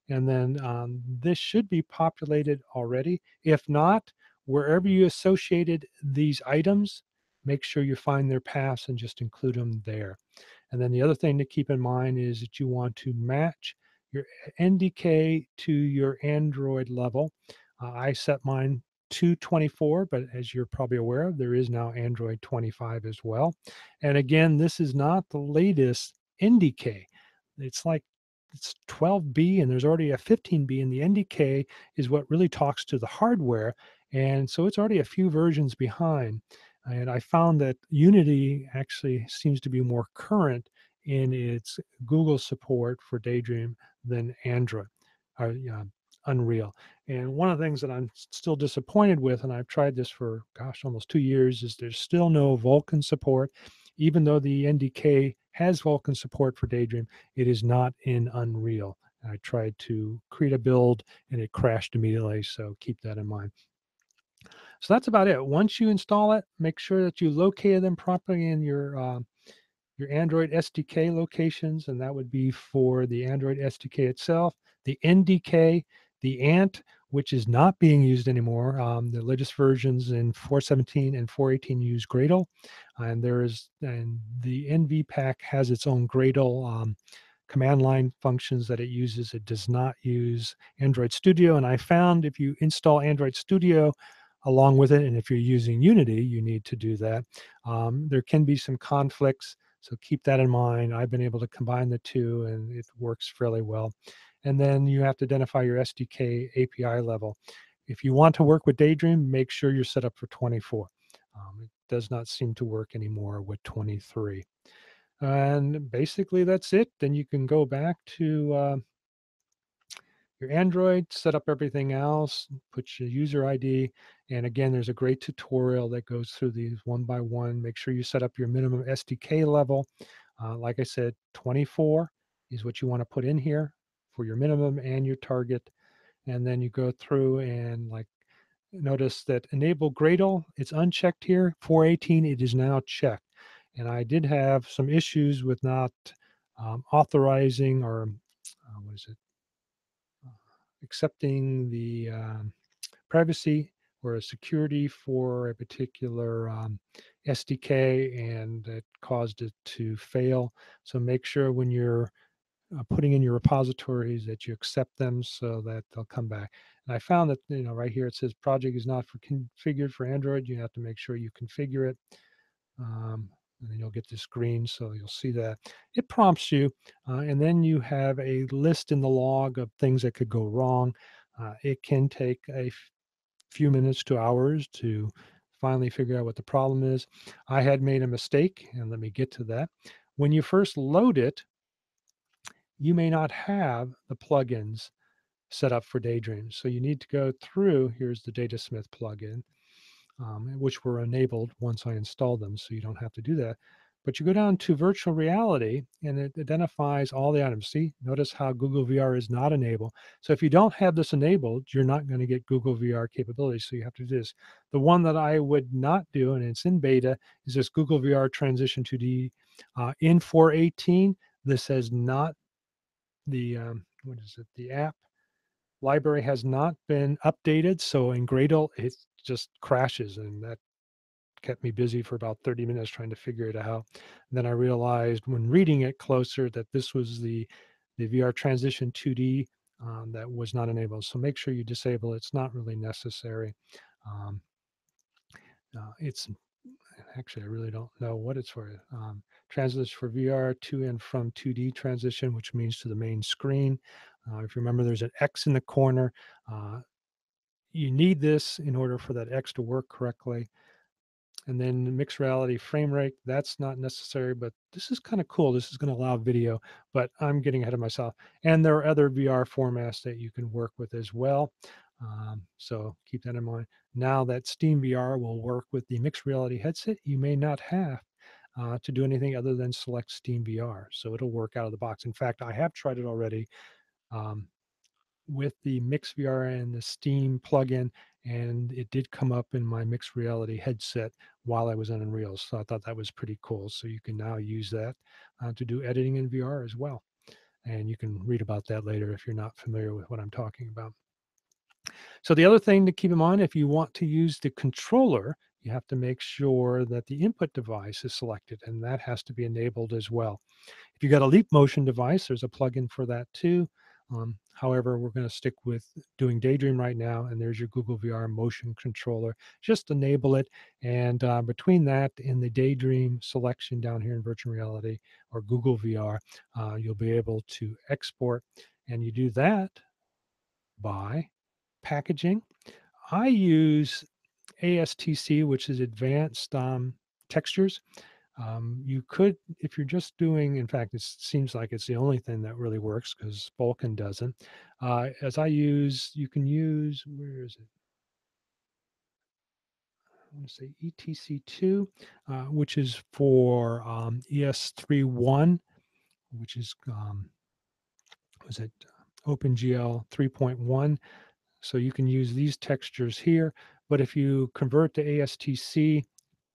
And then this should be populated already. If not, wherever you associated these items, make sure you find their paths and just include them there. And then the other thing to keep in mind is that you want to match your NDK to your Android level. I set mine to 24, but as you're probably aware, there is now Android 25 as well. And again, this is not the latest NDK. It's like it's 12B and there's already a 15B, and the NDK is what really talks to the hardware. And so it's already a few versions behind. And I found that Unity actually seems to be more current in its Google support for Daydream than Android or Unreal. And one of the things that I'm still disappointed with, and I've tried this for, gosh, almost 2 years, is there's still no Vulkan support. Even though the NDK has Vulkan support for Daydream, it is not in Unreal. I tried to create a build and it crashed immediately, so keep that in mind. So that's about it. Once you install it, make sure that you locate them properly in your Android SDK locations, and that would be for the Android SDK itself, the NDK, the ANT, which is not being used anymore. The latest versions in 4.17 and 4.18 use Gradle, and the NVPack has its own Gradle command line functions that it uses. It does not use Android Studio, and I found if you install Android Studio along with it, and if you're using Unity, you need to do that. There can be some conflicts, so keep that in mind. I've been able to combine the two and it works fairly well. And then you have to identify your SDK API level. If you want to work with Daydream, make sure you're set up for 24. It does not seem to work anymore with 23. And basically that's it. Then you can go back to your Android, set up everything else, put your user ID. And again, there's a great tutorial that goes through these one by one. Make sure you set up your minimum SDK level. Like I said, 24 is what you want to put in here for your minimum and your target. And then you go through and like notice that enable Gradle, it's unchecked here. 4.18, it is now checked. And I did have some issues with not authorizing or what is it? Accepting the privacy or a security for a particular SDK, and it caused it to fail. So make sure when you're putting in your repositories that you accept them so that they'll come back. And I found that, right here it says project is not configured for Android. You have to make sure you configure it. And then you'll get this green, so you'll see that. It prompts you, and then you have a list in the log of things that could go wrong. It can take a few minutes to hours to finally figure out what the problem is. I had made a mistake, and let me get to that. When you first load it, you may not have the plugins set up for Daydream. So you need to go through, here's the Datasmith plugin, which were enabled once I installed them, so you don't have to do that. But you go down to virtual reality and it identifies all the items. See, notice how Google VR is not enabled. So if you don't have this enabled, you're not going to get Google VR capabilities. So you have to do this. The one that I would not do, and it's in beta, is this Google VR Transition 2D in 4.18. This has not the, the app library has not been updated. So in Gradle, it just crashes, and that kept me busy for about 30 minutes trying to figure it out. And then I realized when reading it closer that this was the VR Transition 2D that was not enabled. So make sure you disable it. It's not really necessary. It's actually, I really don't know what it's for. Transition for VR to and from 2D transition, which means to the main screen. If you remember, there's an X in the corner. You need this in order for that X to work correctly. And then mixed reality frame rate, that's not necessary, but this is kind of cool. This is going to allow video, but I'm getting ahead of myself. And there are other VR formats that you can work with as well. So keep that in mind. Now that Steam VR will work with the mixed reality headset, you may not have to do anything other than select Steam VR. So it'll work out of the box. In fact, I have tried it already. With the Mixed VR and the Steam plugin, and it did come up in my mixed reality headset while I was on Unreal. So I thought that was pretty cool. So you can now use that to do editing in VR as well. And you can read about that later if you're not familiar with what I'm talking about. So the other thing to keep in mind, if you want to use the controller, you have to make sure that the input device is selected, and that has to be enabled as well. If you got a Leap Motion device, there's a plugin for that too. However, we're going to stick with doing Daydream right now, and there's your Google VR motion controller. Just enable it, and between that and the Daydream selection down here in virtual reality or Google VR, you'll be able to export, and you do that by packaging. I use ASTC, which is advanced textures. You could, if you're just doing, in fact, it seems like it's the only thing that really works because Vulkan doesn't. As I use, you can use, where is it? I want to say ETC2, which is for ES31, which is, was it OpenGL 3.1. So you can use these textures here, but if you convert to ASTC, it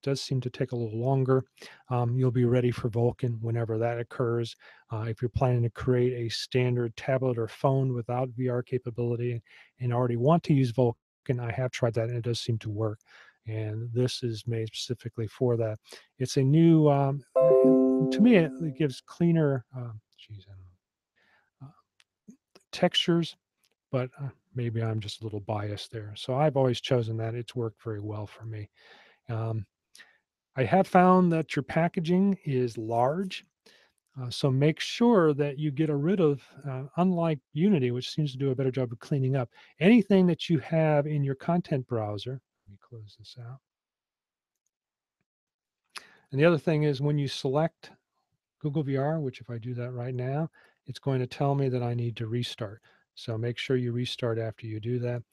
does seem to take a little longer. You'll be ready for Vulkan whenever that occurs. If you're planning to create a standard tablet or phone without VR capability and already want to use Vulkan, I have tried that and it does seem to work. And this is made specifically for that. It's a new, to me, it gives cleaner, geez, I don't know, textures, but maybe I'm just a little biased there. So I've always chosen that. It's worked very well for me. I have found that your packaging is large. So make sure that you get rid of, unlike Unity, which seems to do a better job of cleaning up, anything that you have in your content browser. Let me close this out. And the other thing is when you select Google VR, which if I do that right now, it's going to tell me that I need to restart. So make sure you restart after you do that.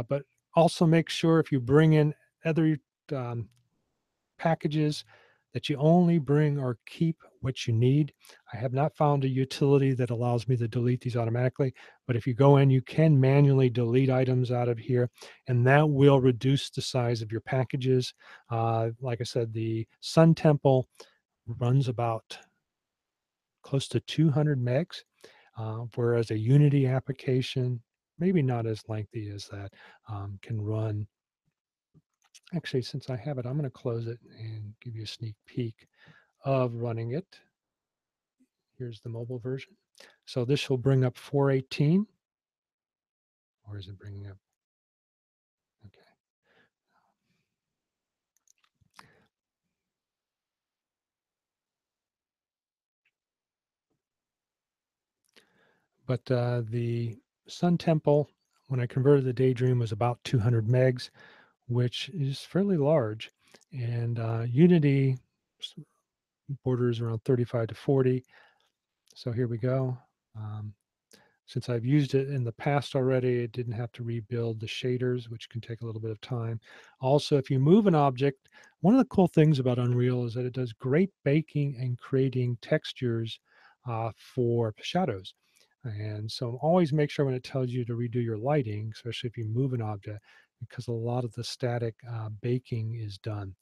But also make sure if you bring in other packages that you only bring or keep what you need. I have not found a utility that allows me to delete these automatically, but if you go in, you can manually delete items out of here, and that will reduce the size of your packages. Like I said, the Sun Temple runs about close to 200 megs, whereas a Unity application, maybe not as lengthy as that, can run. Actually, since I have it, I'm going to close it and give you a sneak peek of running it. Here's the mobile version. So this will bring up 418, or is it bringing up? Okay. But the Sun Temple, when I converted the Daydream, was about 200 megs, which is fairly large. And Unity borders around 35 to 40. So here we go. Since I've used it in the past already, it didn't have to rebuild the shaders, which can take a little bit of time. Also, if you move an object, one of the cool things about Unreal is that it does great baking and creating textures for shadows. And so always make sure when it tells you to redo your lighting, especially if you move an object, because a lot of the static baking is done.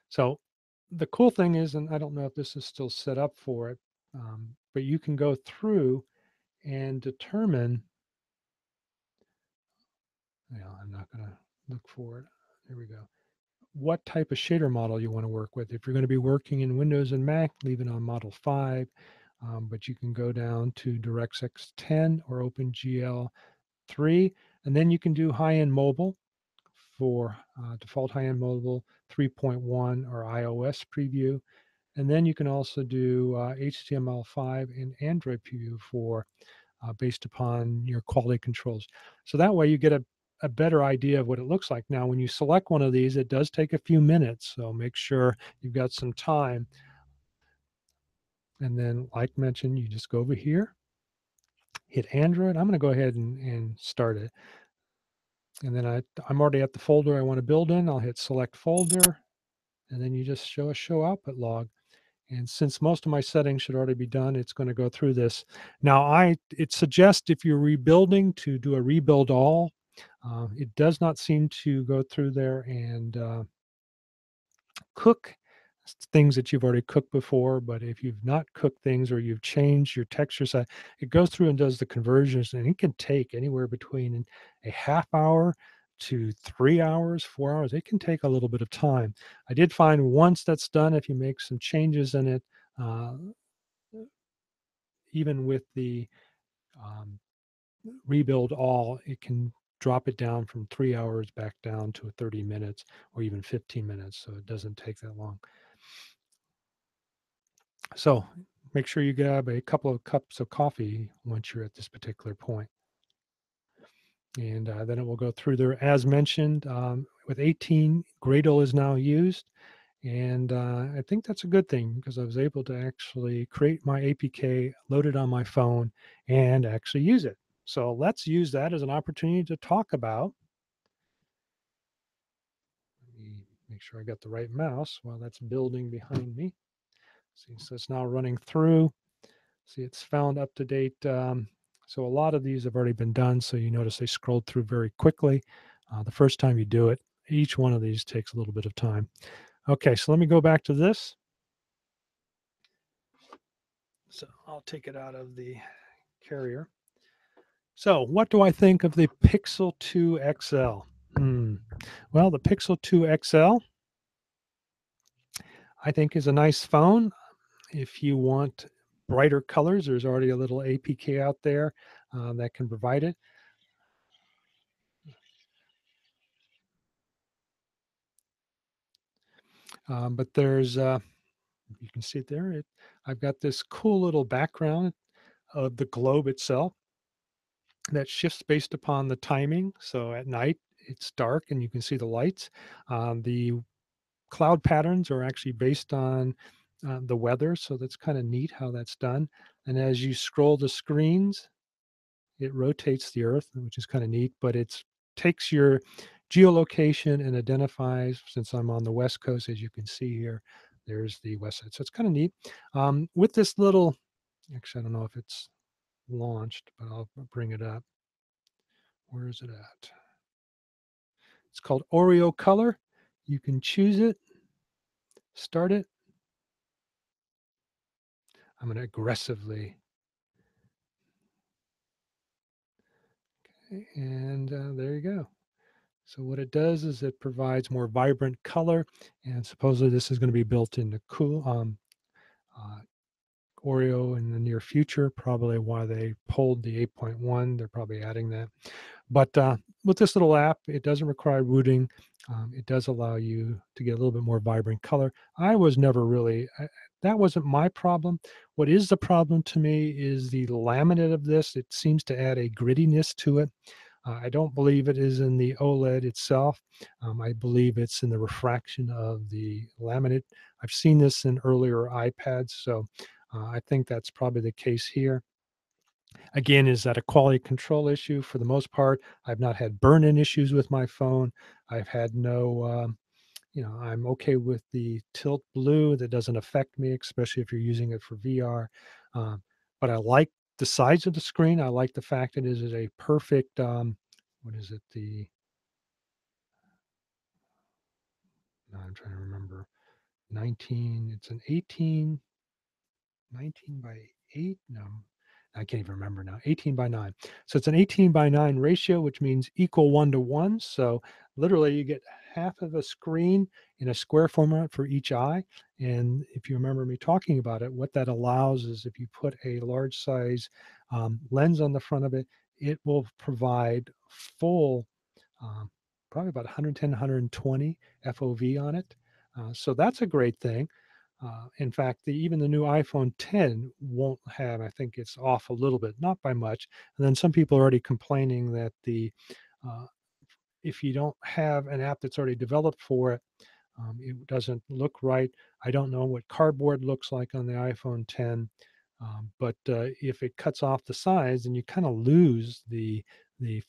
So the cool thing is, and I don't know if this is still set up for it, but you can go through and determine, I'm not going to look for it. There we go. What type of shader model you want to work with. If you're going to be working in Windows and Mac, leave it on Model 5, but you can go down to DirectX 10 or OpenGL 3, and then you can do high-end mobile for default high-end mobile 3.1 or iOS preview. And then you can also do HTML5 and Android preview for based upon your quality controls. So that way you get a better idea of what it looks like. Now, when you select one of these, it does take a few minutes. So make sure you've got some time. And then, like mentioned, you just go over here, hit Android. I'm going to go ahead and start it. And then I'm already at the folder I want to build in. I'll hit select folder, and then you just show a show output log. And since most of my settings should already be done, it's going to go through this. Now, it suggests if you're rebuilding to do a rebuild all. It does not seem to go through there and cook things that you've already cooked before. But if you've not cooked things or you've changed your texture set, it goes through and does the conversions, and it can take anywhere between a half hour to 3 hours, 4 hours. It can take a little bit of time. I did find once that's done, if you make some changes in it, even with the rebuild all, it can drop it down from 3 hours back down to 30 minutes or even 15 minutes. So it doesn't take that long. So make sure you grab a couple of cups of coffee once you're at this particular point. And then it will go through there. As mentioned, with 18, Gradle is now used. And I think that's a good thing because I was able to actually create my APK, load it on my phone, and actually use it. So let's use that as an opportunity to talk about. Let me make sure I got the right mouse while that's building behind me. See, so it's now running through. See, it's found up to date. So a lot of these have already been done. So you notice they scrolled through very quickly. The first time you do it, each one of these takes a little bit of time. Okay, so let me go back to this. So I'll take it out of the carrier. So what do I think of the Pixel 2 XL? Well, the Pixel 2 XL, I think, is a nice phone. If you want brighter colors, there's already a little APK out there that can provide it. But there's, you can see it there. I've got this cool little background of the globe itself that shifts based upon the timing. So at night, it's dark and you can see the lights. The cloud patterns are actually based on the weather. So that's kind of neat how that's done. And as you scroll the screens, it rotates the Earth, which is kind of neat, but it takes your geolocation and identifies, since I'm on the West Coast, as you can see here, there's the West side. So it's kind of neat. With this little, actually, I don't know if it's launched, but I'll bring it up. Where is it at? It's called Oreo Color. You can choose it, start it. I'm going to aggressively. Okay, and there you go. So what it does is it provides more vibrant color, and supposedly this is going to be built into Oreo in the near future, probably why they pulled the 8.1. They're probably adding that. But with this little app, it doesn't require rooting. It does allow you to get a little bit more vibrant color. I was never really, that wasn't my problem. What is the problem to me is the laminate of this. It seems to add a grittiness to it. I don't believe it is in the OLED itself. I believe it's in the refraction of the laminate. I've seen this in earlier iPads, so I think that's probably the case here. Again, is that a quality control issue? For the most part, I've not had burn-in issues with my phone. I've had no, I'm okay with the tilt blue. That doesn't affect me, especially if you're using it for VR. But I like the size of the screen. I like the fact that it is a perfect, what is it? No, I'm trying to remember. 19, it's an 19 by 8. No, I can't even remember now. 18 by 9. So it's an 18 by 9 ratio, which means equal 1-to-1. So literally you get half of a screen in a square format for each eye. And if you remember me talking about it, what that allows is if you put a large size lens on the front of it, it will provide full, probably about 110, 120 FOV on it. So that's a great thing. In fact, even the new iPhone 10 won't have, I think it's off a little bit, not by much. And then some people are already complaining that uh, if you don't have an app that's already developed for it, it doesn't look right. I don't know what cardboard looks like on the iPhone 10, but if it cuts off the size, then you kind of lose the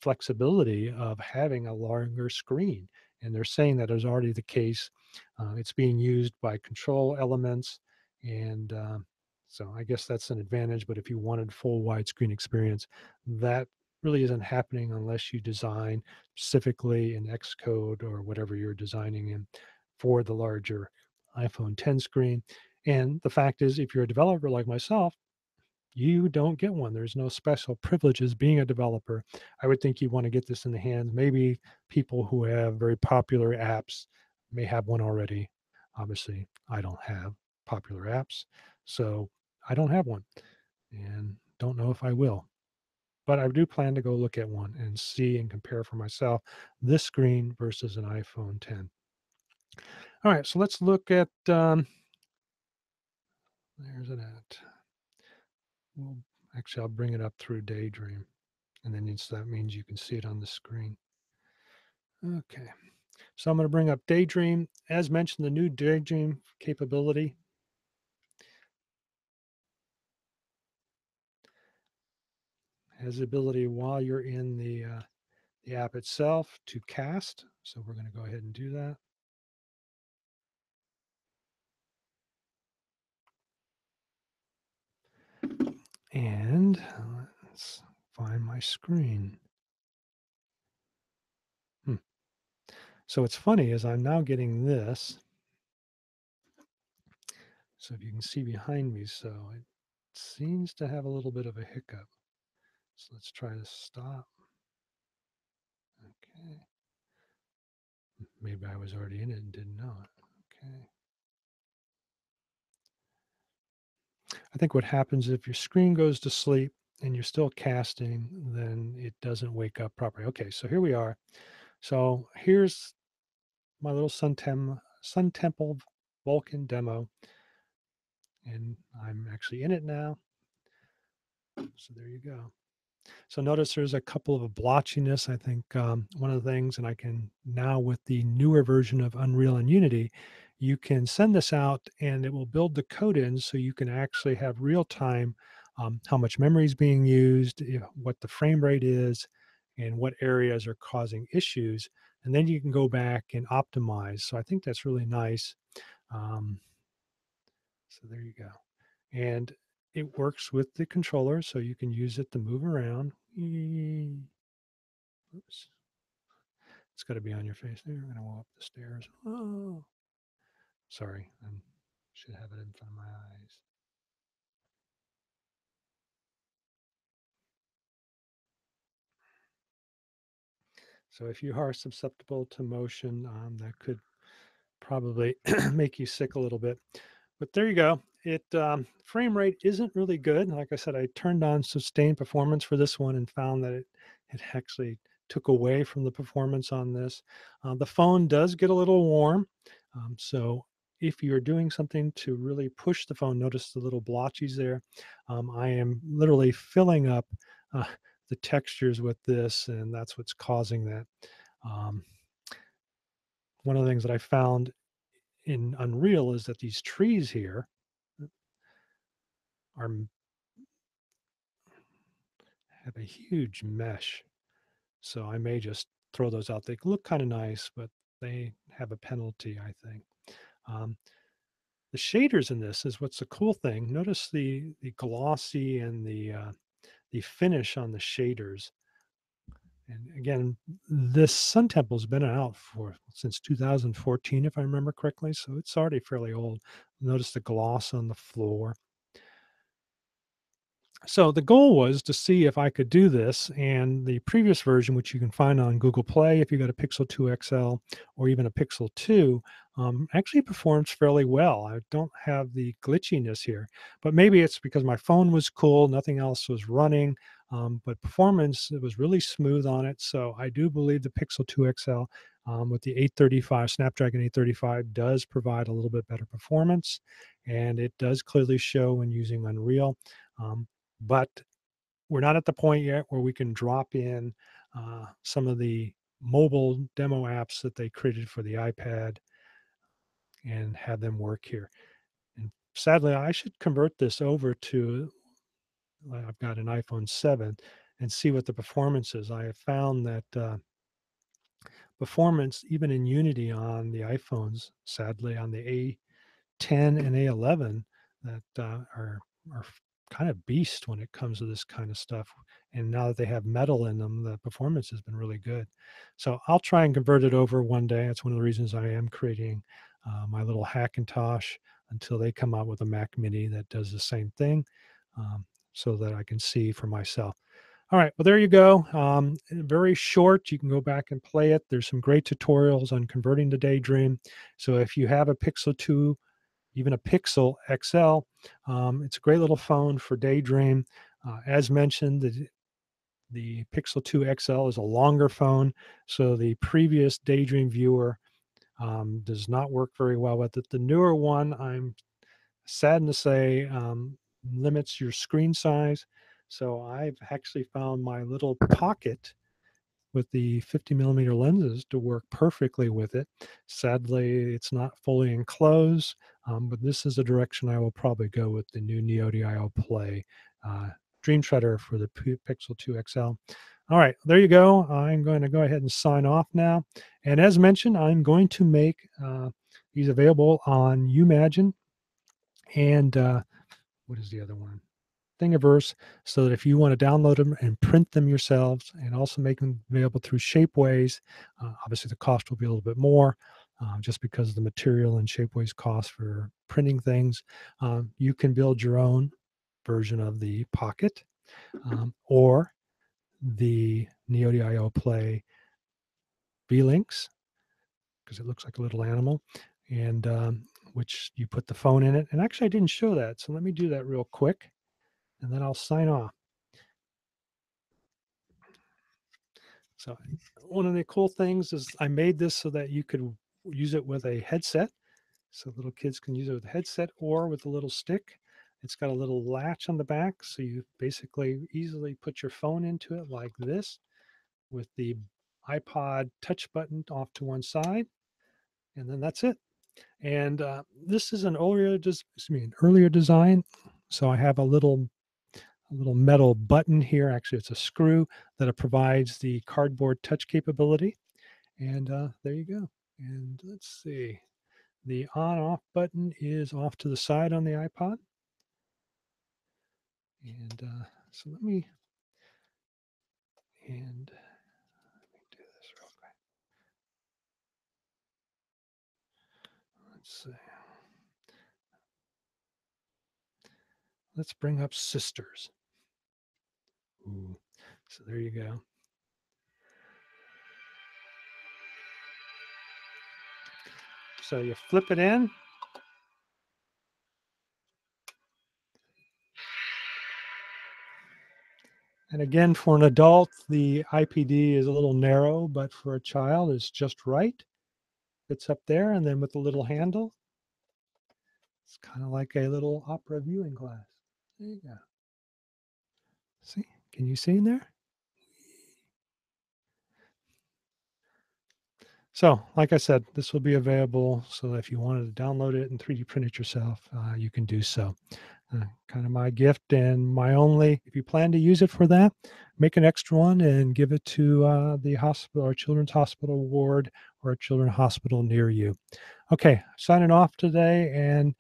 flexibility of having a longer screen. And they're saying that is already the case. It's being used by control elements, and so I guess that's an advantage. But if you wanted full widescreen experience, that really isn't happening unless you design specifically in Xcode or whatever you're designing in for the larger iPhone 10 screen. And the fact is, if you're a developer like myself, you don't get one. There's no special privileges being a developer. I would think you want to get this in the hands. Maybe people who have very popular apps may have one already. Obviously, I don't have popular apps, so I don't have one. and don't know if I will. But I do plan to go look at one and see and compare for myself this screen versus an iPhone 10. All right, so let's look at, there's it at. Well, actually, I'll bring it up through Daydream, and then that means you can see it on the screen. Okay, so I'm going to bring up Daydream. As mentioned, the new Daydream capability has the ability while you're in the app itself to cast. So we're going to go ahead and do that. And let's find my screen. So what's funny is I'm now getting this. So if you can see behind me, so it seems to have a little bit of a hiccup. So let's try to stop. Okay. Maybe I was already in it and didn't know it. Okay. I think what happens if your screen goes to sleep and you're still casting, then it doesn't wake up properly. Okay, so here we are. So here's my little Sun Temple Vulkan demo. And I'm actually in it now. So there you go. So notice there's a couple of blotchiness. I think one of the things, and I can now with the newer version of Unreal and Unity, you can send this out and it will build the code in so you can actually have real time how much memory is being used, what the frame rate is, and what areas are causing issues. And then you can go back and optimize. So I think that's really nice. So there you go. And it works with the controller, so you can use it to move around. Oops. It's got to be on your face there. I'm going to walk up the stairs. Oh, sorry. I should have it in front of my eyes. So if you are susceptible to motion, that could probably make you sick a little bit. But there you go. It frame rate isn't really good. Like I said, I turned on sustained performance for this one and found that it actually took away from the performance on this. The phone does get a little warm. So if you're doing something to really push the phone, notice the little blotches there. I am literally filling up the textures with this, and that's what's causing that. One of the things that I found in Unreal is that these trees here have a huge mesh. So I may just throw those out. They look kind of nice, but they have a penalty, I think. The shaders in this is what's the cool thing. Notice the glossy and the finish on the shaders. And again, this Sun Temple has been out since 2014, if I remember correctly. So it's already fairly old. Notice the gloss on the floor. So the goal was to see if I could do this, and the previous version, which you can find on Google Play if you got a Pixel 2 XL or even a Pixel 2, actually performs fairly well. I don't have the glitchiness here, but maybe it's because my phone was cool, nothing else was running, but performance, it was really smooth on it. So I do believe the Pixel 2 XL with the 835, Snapdragon 835 does provide a little bit better performance, and it does clearly show when using Unreal. But we're not at the point yet where we can drop in some of the mobile demo apps that they created for the iPad and have them work here. And sadly, I should convert this over to, I've got an iPhone 7 and see what the performance is. I have found that performance, even in Unity on the iPhones, sadly on the A10 and A11, that are kind of beast when it comes to this kind of stuff. And now that they have metal in them, the performance has been really good. So I'll try and convert it over one day. That's one of the reasons I am creating my little Hackintosh until they come out with a Mac Mini that does the same thing, so that I can see for myself. All right, well, there you go. Very short. You can go back and play it. There's some great tutorials on converting to Daydream. So if you have a Pixel 2 even a Pixel XL. It's a great little phone for Daydream. As mentioned, the Pixel 2 XL is a longer phone, so the previous Daydream viewer does not work very well with it. The newer one, I'm saddened to say, limits your screen size. So I've actually found my little pocket with the 50mm lenses to work perfectly with it. Sadly, it's not fully enclosed, but this is the direction I will probably go with the new Neo DIO Play Dream Shredder for the Pixel 2 XL. All right, there you go. I'm going to go ahead and sign off now. And as mentioned, I'm going to make these available on Umagine and what is the other one? Thingiverse, so that if you want to download them and print them yourselves and also make them available through Shapeways, obviously the cost will be a little bit more just because of the material and Shapeways cost for printing things. You can build your own version of the Pocket or the Neo DIO Play V-Links, because it looks like a little animal, and which you put the phone in it. And actually I didn't show that, so let me do that real quick and then I'll sign off. So one of the cool things is I made this so that you could use it with a headset. So little kids can use it with a headset or with a little stick. It's got a little latch on the back, so you basically easily put your phone into it like this with the iPod touch button off to one side, and then that's it. And this is an earlier design. So I have a little metal button here. Actually, it's a screw that provides the cardboard touch capability. And there you go. And let's see. The on-off button is off to the side on the iPod. And so let me do this real quick. Let's see. Let's bring up Sisters. Ooh. So there you go. So you flip it in. And again, for an adult, the IPD is a little narrow, but for a child, it's just right. It's up there, and then with a little handle, it's kind of like a little opera viewing glass. There you go. See? Can you see in there? So, like I said, this will be available, so that if you wanted to download it and 3D print it yourself, you can do so. Kind of my gift and my only, if you plan to use it for that, make an extra one and give it to the hospital or children's hospital ward or a children's hospital near you. Okay, signing off today. And,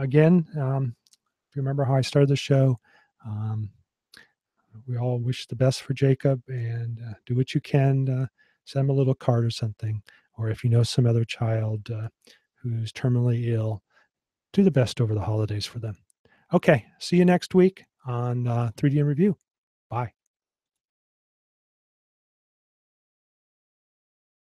again, if you remember how I started the show, we all wish the best for Jacob, and do what you can. Send him a little card or something. Or if you know some other child who's terminally ill, do the best over the holidays for them. Okay, see you next week on 3D in Review. Bye.